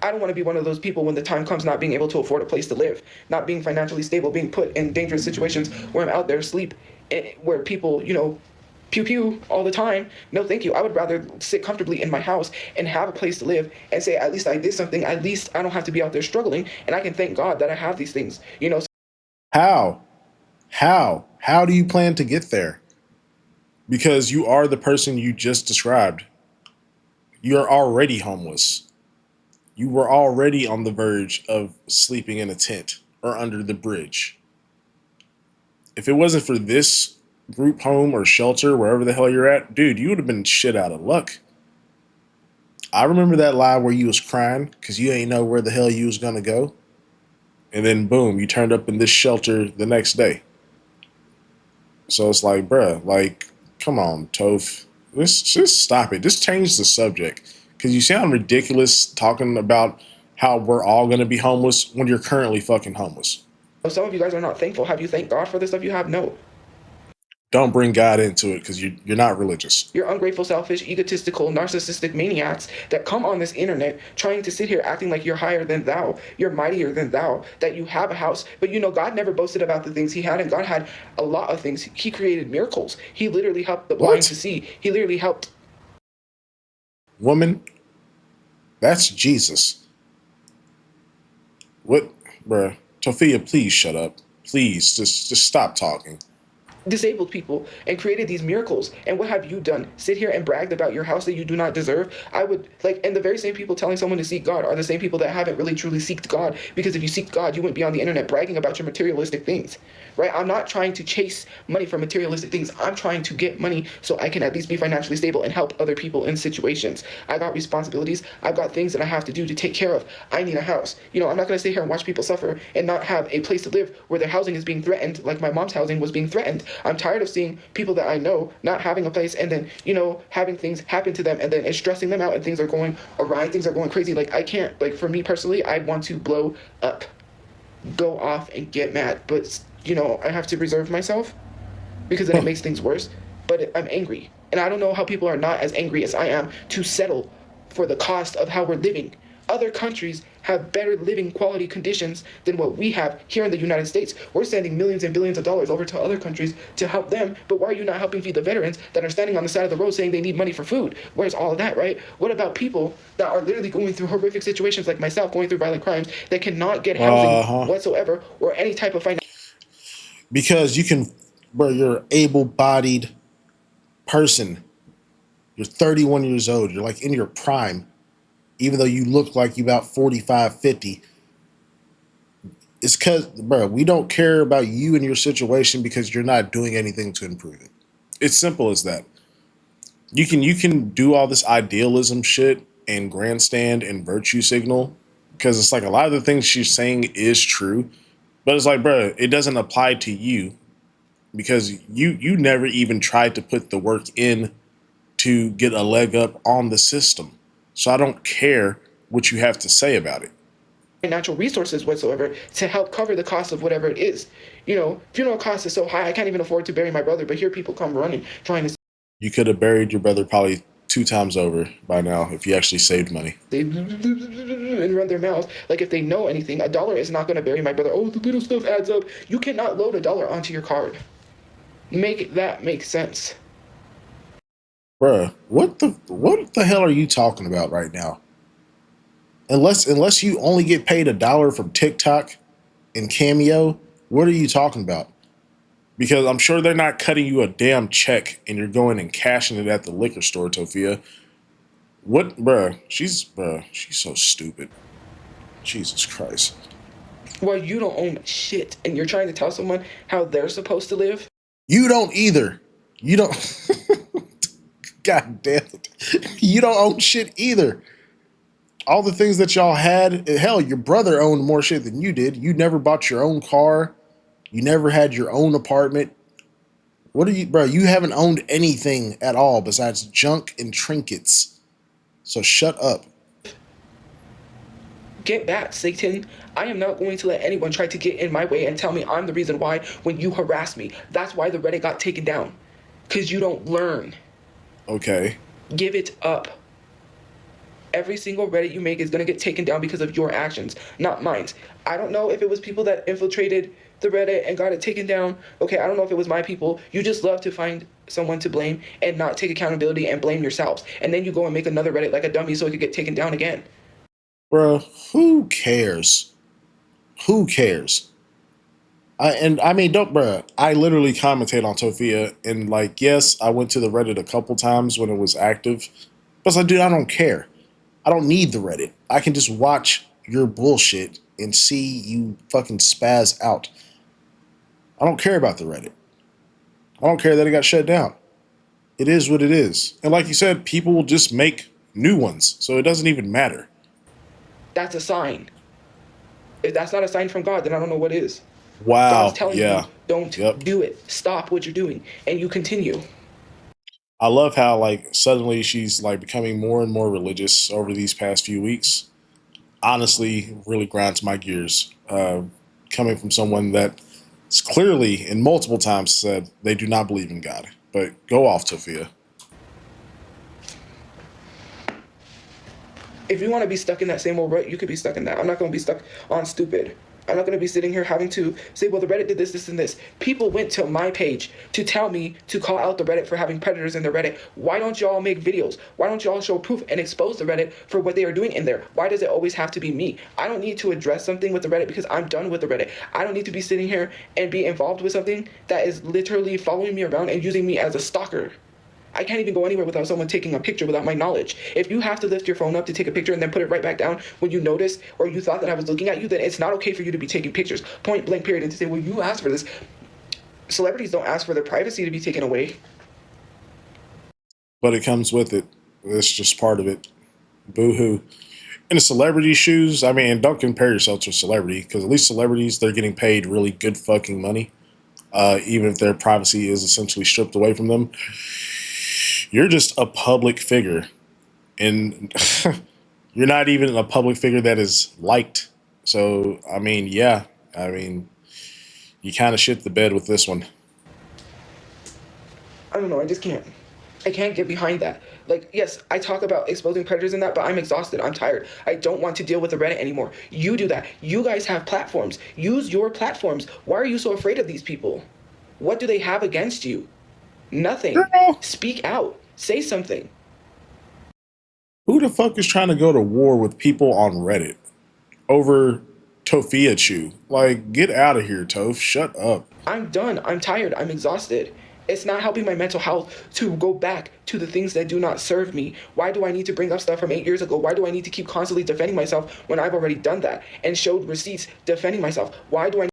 I don't want to be one of those people when the time comes not being able to afford a place to live, not being financially stable, being put in dangerous situations where I'm out there asleep, where people, pew pew all the time. No, thank you. I would rather sit comfortably in my house and have a place to live and say, at least I did something. At least I don't have to be out there struggling. And I can thank God that I have these things, How? How do you plan to get there? Because you are the person you just described. You're already homeless. You were already on the verge of sleeping in a tent or under the bridge. If it wasn't for this group home or shelter, wherever the hell you're at, dude, you would have been shit out of luck. I remember that live where you was crying because you ain't know where the hell you was gonna go, and then boom, you turned up in this shelter the next day. So it's like, bruh, like, come on, Toph, just stop it. Just change the subject because you sound ridiculous talking about how we're all gonna be homeless when you're currently fucking homeless. Some of you guys are not thankful. Have you thanked God for the stuff you have? No. Don't bring God into it because you're not religious. You're ungrateful, selfish, egotistical, narcissistic maniacs that come on this internet trying to sit here acting like you're higher than thou, you're mightier than thou, that you have a house. But you know, God never boasted about the things he had, and God had a lot of things. He created miracles. He literally helped the blind to see. He literally helped. Woman, that's Jesus. What, bruh? Tophia, please shut up. Please, just stop talking. Disabled people and created these miracles. And what have you done? Sit here and bragged about your house that you do not deserve? I would like, and the very same people telling someone to seek God are the same people that haven't really truly seeked God. Because if you seek God, you wouldn't be on the internet bragging about your materialistic things, right? I'm not trying to chase money for materialistic things. I'm trying to get money so I can at least be financially stable and help other people in situations. I got responsibilities. I've got things that I have to do to take care of. I need a house. You know, I'm not going to sit here and watch people suffer and not have a place to live where their housing is being threatened, like my mom's housing was being threatened. I'm tired of seeing people that I know not having a place and then, you know, having things happen to them and then it's stressing them out and things are going awry, things are going crazy. Like, I can't, like, for me personally, I want to blow up, go off and get mad. But, you know, I have to reserve myself because then it makes things worse. But I'm angry. And I don't know how people are not as angry as I am to settle for the cost of how we're living. Other countries have better living quality conditions than what we have here in the United States. We're sending millions and billions of dollars over to other countries to help them, but why are you not helping feed the veterans that are standing on the side of the road saying they need money for food? Where's all of that, right? What about people that are literally going through horrific situations like myself, going through violent crimes, that cannot get housing whatsoever or any type of financial? Because you can, bro, you're an able-bodied person. You're 31 years old. You're like in your prime. Even though you look like you about 45, 50. It's because, bro, we don't care about you and your situation because you're not doing anything to improve it. It's simple as that. You can do all this idealism shit and grandstand and virtue signal because it's like a lot of the things she's saying is true, but it's like, bro, it doesn't apply to you because you never even tried to put the work in to get a leg up on the system. So I don't care what you have to say about it. Natural resources whatsoever to help cover the cost of whatever it is. You know, funeral cost is so high, I can't even afford to bury my brother, but here people come running trying to You could have buried your brother probably 2 times over by now if you actually saved money. save and run their mouths like if they know anything. A dollar is not going to bury my brother. Oh, the little stuff adds up. You cannot load a dollar onto your card. Make that make sense. Bruh, what the hell are you talking about right now? Unless you only get paid $1 from TikTok and Cameo, what are you talking about? Because I'm sure they're not cutting you a damn check and you're going and cashing it at the liquor store, Tophia. What, bruh? She's so stupid. Jesus Christ. Well, you don't own shit and you're trying to tell someone how they're supposed to live. You don't either. You don't. God damn it. You don't own shit either. All the things that y'all had, hell, your brother owned more shit than you did. You never bought your own car. You never had your own apartment. What are you, bro? You haven't owned anything at all besides junk and trinkets. So shut up. Get back, Satan. I am not going to let anyone try to get in my way and tell me I'm the reason why when you harass me. That's why the Reddit got taken down. Because you don't learn. Okay. Give it up. Every single Reddit you make is going to get taken down because of your actions, not mine. I don't know if it was people that infiltrated the Reddit and got it taken down. Okay, I don't know if it was my people. You just love to find someone to blame and not take accountability and blame yourselves. And then you go and make another Reddit like a dummy so it could get taken down again. Bro, who cares? Who cares? I mean, don't, bro. I literally commentate on Tophia, and like, yes, I went to the Reddit a couple times when it was active, but it's like, dude, I don't care. I don't need the Reddit. I can just watch your bullshit and see you fucking spaz out. I don't care about the Reddit. I don't care that it got shut down. It is what it is. And like you said, people will just make new ones. So it doesn't even matter. That's a sign. If that's not a sign from God, then I don't know what is. God's Wow. telling you, Yeah. don't Yep. do it. Stop what you're doing. And you continue. I love how like suddenly she's like becoming more and more religious over these past few weeks. Honestly, really grinds my gears. Coming from someone that is clearly and multiple times said they do not believe in God. But go off, Tophia. If you want to be stuck in that same old rut, you could be stuck in that. I'm not going to be stuck on stupid. I'm not going to be sitting here having to say, well, the Reddit did this, this, and this. People went to my page to tell me to call out the Reddit for having predators in the Reddit. Why don't y'all make videos? Why don't y'all show proof and expose the Reddit for what they are doing in there? Why does it always have to be me? I don't need to address something with the Reddit because I'm done with the Reddit. I don't need to be sitting here and be involved with something that is literally following me around and using me as a stalker. I can't even go anywhere without someone taking a picture without my knowledge. If you have to lift your phone up to take a picture and then put it right back down when you notice or you thought that I was looking at you, then it's not okay for you to be taking pictures. Point blank period. And to say, well, you asked for this. Celebrities don't ask for their privacy to be taken away. But it comes with it. It's just part of it. Boo hoo. In the celebrity shoes, I mean, don't compare yourself to a celebrity because at least celebrities, they're getting paid really good fucking money. Even if their privacy is essentially stripped away from them. You're just a public figure. And you're not even a public figure that is liked. So, I mean, yeah. I mean, you kind of shit the bed with this one. I don't know. I just can't. I can't get behind that. Like, yes, I talk about exposing predators and that, but I'm exhausted. I'm tired. I don't want to deal with the Reddit anymore. You do that. You guys have platforms. Use your platforms. Why are you so afraid of these people? What do they have against you? Nothing. Girl, Speak out. Say something. who the fuck is trying to go to war with people on Reddit over Tophiachu? Like, get out of here, Toph. Shut up. I'm done. I'm tired. I'm exhausted. It's not helping my mental health to go back to the things that do not serve me. Why do I need to bring up stuff from 8 years ago? Why do I need to keep constantly defending myself when I've already done that and showed receipts defending myself? Why do I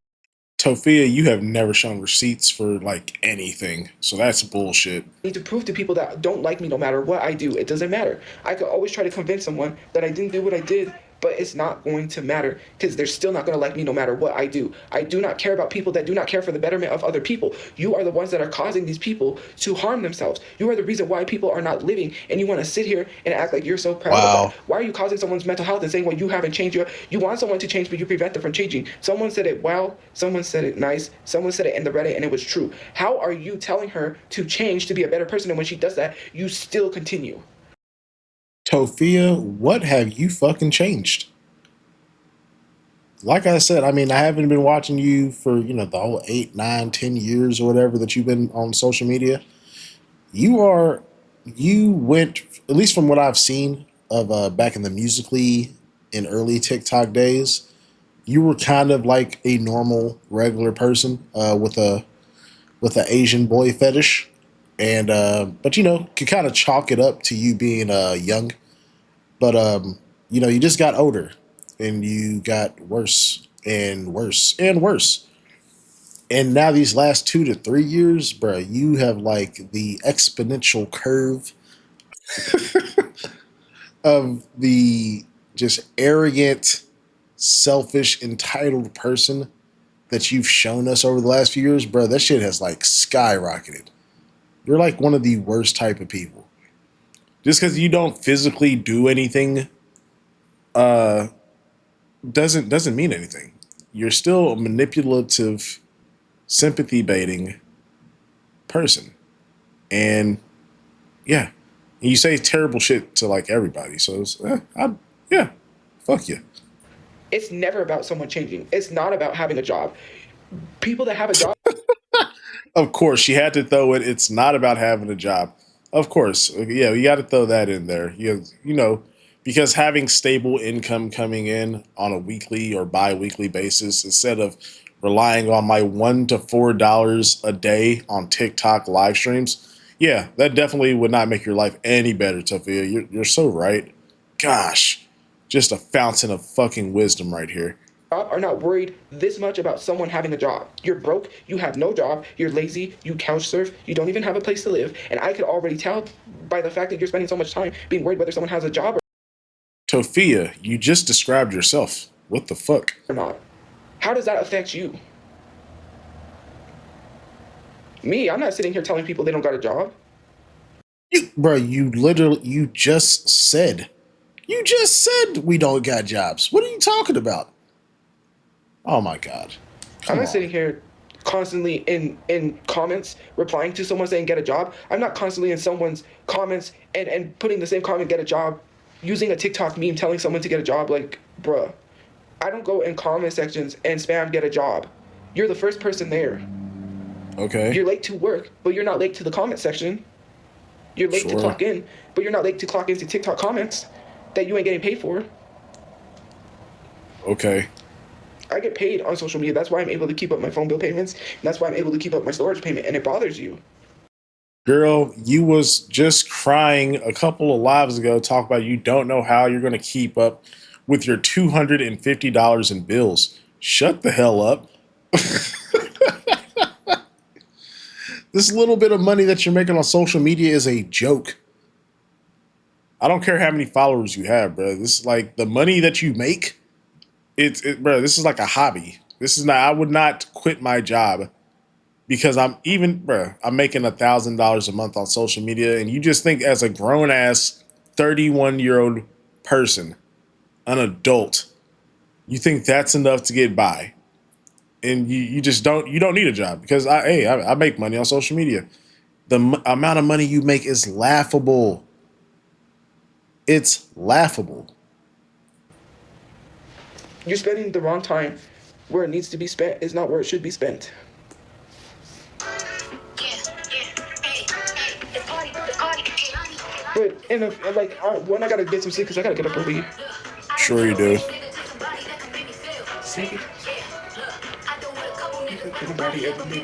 Tophia, you have never shown receipts for like anything. So that's bullshit. need to prove to people that don't like me no matter what I do? It doesn't matter. I could always try to convince someone that I didn't do what I did, but it's not going to matter because they're still not going to like me no matter what I do. I do not care about people that do not care for the betterment of other people. You are the ones that are causing these people to harm themselves. You are the reason why people are not living, and you want to sit here and act like you're so proud of Wow. that. Why are you causing someone's mental health and saying, well, you haven't changed? You want someone to change, but you prevent them from changing. Someone said it well, someone said it nice, someone said it in the Reddit, and it was true. How are you telling her to change to be a better person, and when she does that, you still continue? Tophia, what have you fucking changed? Like I said, I mean, I haven't been watching you for, the whole 8, 9, 10 years or whatever that you've been on social media. You went, at least from what I've seen of back in the Musically in early TikTok days, you were kind of like a normal, regular person with a Asian boy fetish. And, but could kind of chalk it up to you being young. But, you just got older and you got worse and worse and worse. And now these last 2 to 3 years, bro, you have like the exponential curve of the just arrogant, selfish, entitled person that you've shown us over the last few years, bro. That shit has like skyrocketed. You're like one of the worst type of people. Just because you don't physically do anything, doesn't mean anything. You're still a manipulative, sympathy baiting person, and yeah, and you say terrible shit to like everybody. So yeah, fuck you. It's never about someone changing. It's not about having a job. People that have a job. Of course, she had to throw it. It's not about having a job. Of course, yeah, you got to throw that in there. Because having stable income coming in on a weekly or bi-weekly basis instead of relying on my $1 to $4 a day on TikTok live streams, yeah, that definitely would not make your life any better, Tophia. You're so right. Gosh, just a fountain of fucking wisdom right here. are not worried this much about someone having a job. You're broke, you have no job, you're lazy, you couch surf, you don't even have a place to live, and I could already tell by the fact that you're spending so much time being worried whether someone has a job Tophia, you just described yourself. What the fuck? or not. How does that affect you? Me, I'm not sitting here telling people they don't got a job. You just said we don't got jobs. What are you talking about? Oh my god. I'm Come not on. sitting here constantly in comments replying to someone saying get a job. I'm not constantly in someone's comments and putting the same comment get a job using a TikTok meme telling someone to get a job. Like, bruh, I don't go in comment sections and spam get a job. You're the first person there. Okay. You're late to work, but you're not late to the comment section. You're late to Sure. clock in, but you're not late to clock into TikTok comments that you ain't getting paid for. Okay. I get paid on social media. That's why I'm able to keep up my phone bill payments. And that's why I'm able to keep up my storage payment. And it bothers you. Girl, you was just crying a couple of lives ago talking about you don't know how you're going to keep up with your $250 in bills. Shut the hell up. This little bit of money that you're making on social media is a joke. I don't care how many followers you have, bro. This is like the money that you make. Bro, this is like a hobby. This is not, I would not quit my job because I'm making $1,000 a month on social media. And you just think as a grown ass 31-year-old person, an adult, you think that's enough to get by. And you just you don't need a job because I make money on social media. The amount of money you make is laughable. It's laughable. You're spending the wrong time where it needs to be spent is not where it should be spent. But when I gotta get some sleep because I gotta get up early. Sure you do. See?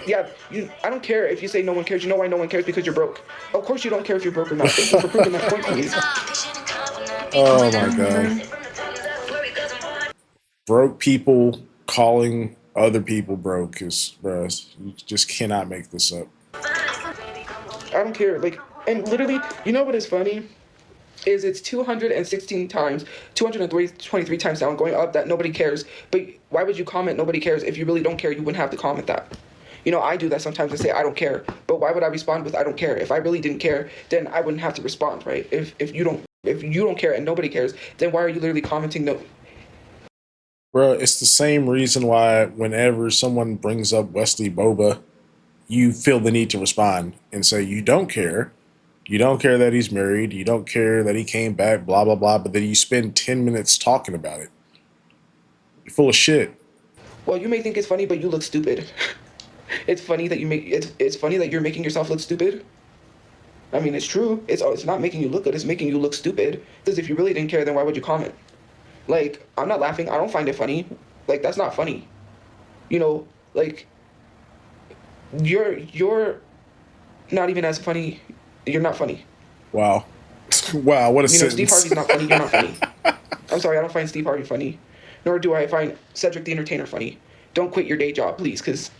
Yeah, I don't care if you say no one cares. You know why no one cares? Because you're broke. Of course you don't care if you're broke or not. Thank you for proving that point, please. Oh my god. Broke people calling other people broke is, bro, you just cannot make this up. I don't care. And literally, you know what is funny? Is it's 216 times, 223 times down, going up that nobody cares. But why would you comment nobody cares? If you really don't care, you wouldn't have to comment that. You know, I do that sometimes. I say I don't care. But why would I respond with I don't care? If I really didn't care, then I wouldn't have to respond, right? If you don't care and nobody cares, then why are you literally commenting no? Bro, it's the same reason why whenever someone brings up Wesley Boba, you feel the need to respond and say you don't care. You don't care that he's married. You don't care that he came back, blah, blah, blah. But then you spend 10 minutes talking about it. You're full of shit. Well, you may think it's funny, but you look stupid. It's funny that it's funny that you're making yourself look stupid. I mean, it's true. It's not making you look good. It's making you look stupid. Because if you really didn't care, then why would you comment? Like, I'm not laughing. I don't find it funny. Like, that's not funny. You know, like, you're not even as funny. You're not funny. Wow. Wow, what a You know, sentence. Steve Harvey's not funny. You're not funny. I'm sorry, I don't find Steve Harvey funny. Nor do I find Cedric the Entertainer funny. Don't quit your day job, please, because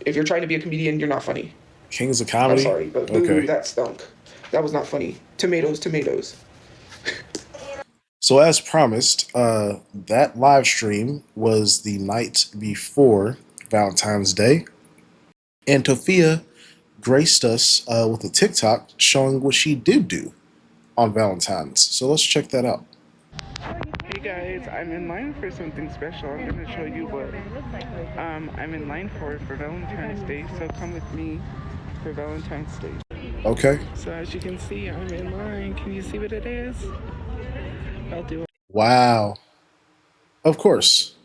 if you're trying to be a comedian, you're not funny. Kings of Comedy? I'm sorry, but okay. That stunk. That was not funny. Tomatoes. So as promised, that live stream was the night before Valentine's Day. And Tophia graced us with a TikTok showing what she did do on Valentine's. So let's check that out. Hey guys, I'm in line for something special. I'm going to show you what I'm in line for Valentine's Day. So come with me for Valentine's Day. Okay. So as you can see, I'm in line. Can you see what it is? I'll do it. Wow. Of course.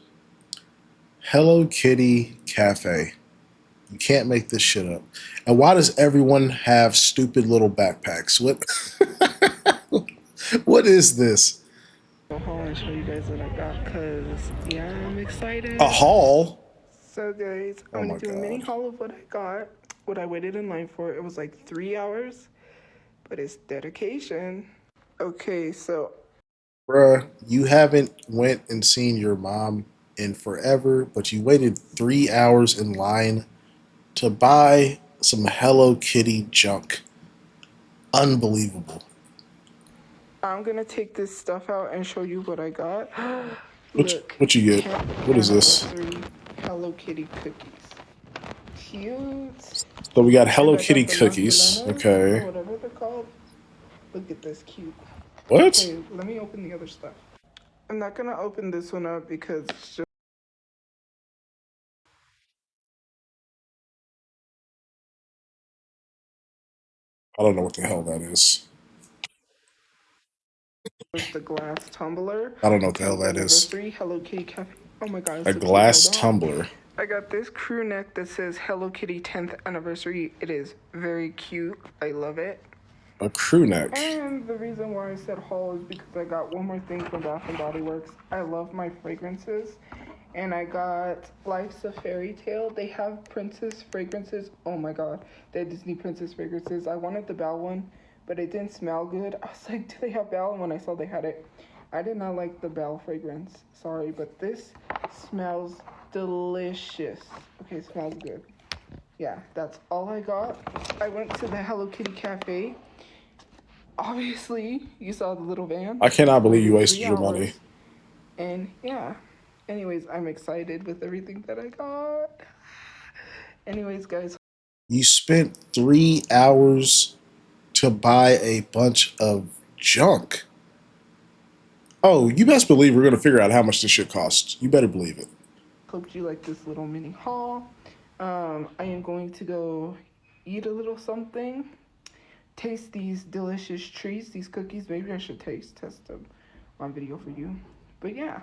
Hello Kitty Cafe. You can't make this shit up. And why does everyone have stupid little backpacks? What is this? Go haul and show you guys what I got, because yeah, I'm excited. A haul? So guys, I'm going to do a mini haul of what I got, what I waited in line for. It was like 3 hours, but it's dedication. Okay, so Bruh, you haven't went and seen your mom in forever, but you waited 3 hours in line to buy some Hello Kitty junk. Unbelievable. I'm gonna take this stuff out and show you what I got. What Look, what you get? 10th What is this? anniversary Hello Kitty cookies. Cute. So we got And Hello I got Kitty the cookies. Lanzalanas, or Okay. whatever they're called. Look at this, cute. What? Okay, let me open the other stuff. I'm not gonna open this one up because it's I don't know what the hell that is. just the glass tumbler. I don't know what the hell 10th that is. anniversary Hello Kitty Cafe. Oh my god, it's A so cute. glass Hold on. tumbler. I got this crew neck that says Hello Kitty 10th anniversary. It is very cute. I love it. A crew neck. And the reason why I said haul is because I got one more thing from Bath and Body Works. I love my fragrances. And I got Life's a Fairy Tale. They have princess fragrances. Oh my god. They have Disney princess fragrances. I wanted the Belle one, but it didn't smell good. I was like, do they have Belle? And when I saw they had it, I did not like the Belle fragrance. Sorry, but this smells delicious. Okay, it smells good. Yeah, that's all I got. I went to the Hello Kitty Cafe. Obviously, you saw the little van. I cannot believe you Waited wasted 3 your money. hours. And yeah. Anyways, I'm excited with everything that I got. Anyways, guys. You spent 3 hours to buy a bunch of junk. Oh, you best believe we're gonna figure out how much this shit costs. You better believe it. Hope you like this little mini haul. I am going to go eat a little something. Taste these delicious treats, these cookies. Maybe I should test them on video for you. But yeah.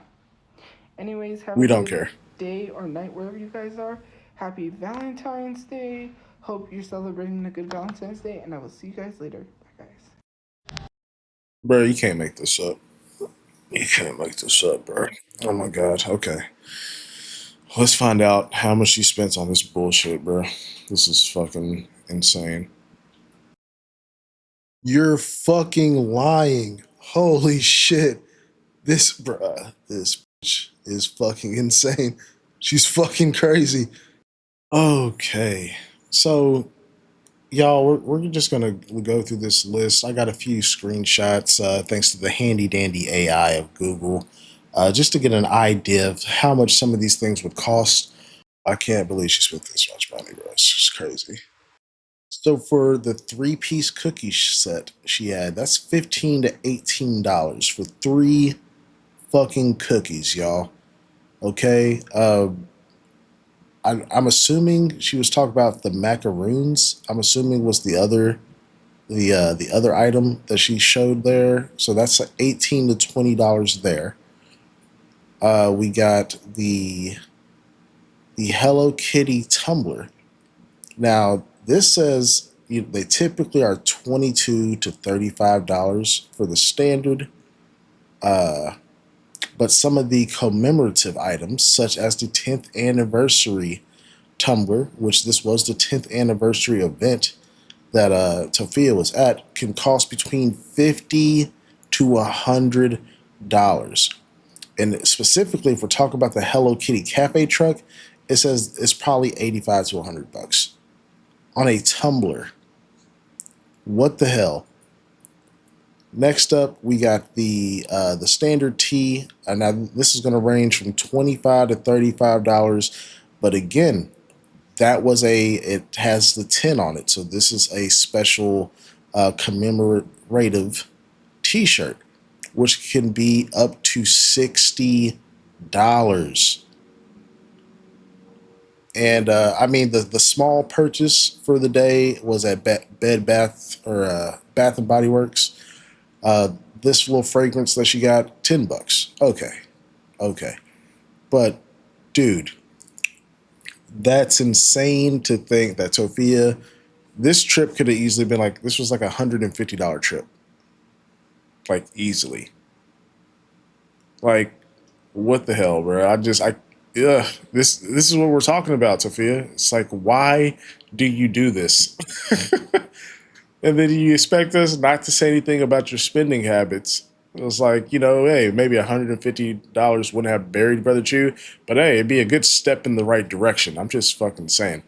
Anyways, have We a don't good care. day or night wherever you guys are. Happy Valentine's Day. Hope you're celebrating a good Valentine's Day, and I will see you guys later. Bye, guys. Bro, you can't make this up. You can't make this up, bro. Oh my god. Okay. Let's find out how much she spent on this bullshit, bro. This is fucking insane. You're fucking lying. Holy shit. This bitch is fucking insane. She's fucking crazy. Okay. So, y'all, we're just going to go through this list. I got a few screenshots thanks to the handy dandy AI of Google just to get an idea of how much some of these things would cost. I can't believe she spent this much money, bro. It's just crazy. So for the three-piece cookie set she had, that's $15 to $18 for three fucking cookies, y'all. Okay. I'm assuming she was talking about the macaroons. I'm assuming was the other item that she showed there. So that's like $18 to $20 there. We got the Hello Kitty tumbler. Now this says they typically are $22 to $35 for the standard. But some of the commemorative items, such as the 10th anniversary tumbler, which this was the 10th anniversary event that Tophia was at, can cost between $50 to $100. And specifically, if we're talking about the Hello Kitty Cafe truck, it says it's probably $85 to $100 on a tumbler. What the hell? Next up, we got the standard tea. Now this is going to range from $25 to $35, but again, it has the 10 on it, so this is a special commemorative T-shirt, which can be up to $60. And I mean the small purchase for the day was at Bed Bath or Bath and Body Works. This little fragrance that she got, $10. Okay, but dude, that's insane to think that Sophia. This trip could have easily been like this was like $150 trip, like easily. Like, what the hell, bro? Yeah, this is what we're talking about, Sophia. It's like, why do you do this? And then you expect us not to say anything about your spending habits. It was like, you know, hey, maybe $150 wouldn't have buried Brother Chew, but hey, it'd be a good step in the right direction. I'm just fucking saying.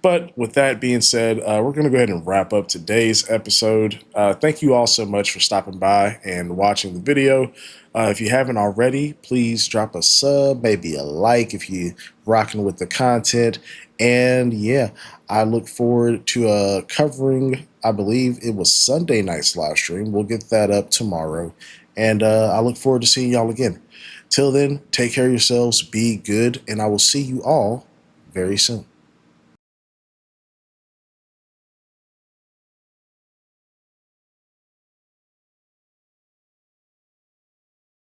But with that being said, we're going to go ahead and wrap up today's episode. Thank you all so much for stopping by and watching the video. If you haven't already, please drop a sub, maybe a like if you rocking with the content. And yeah, I look forward to covering, I believe it was Sunday night's live stream. We'll get that up tomorrow. And I look forward to seeing y'all again. Till then, take care of yourselves, be good, and I will see you all very soon.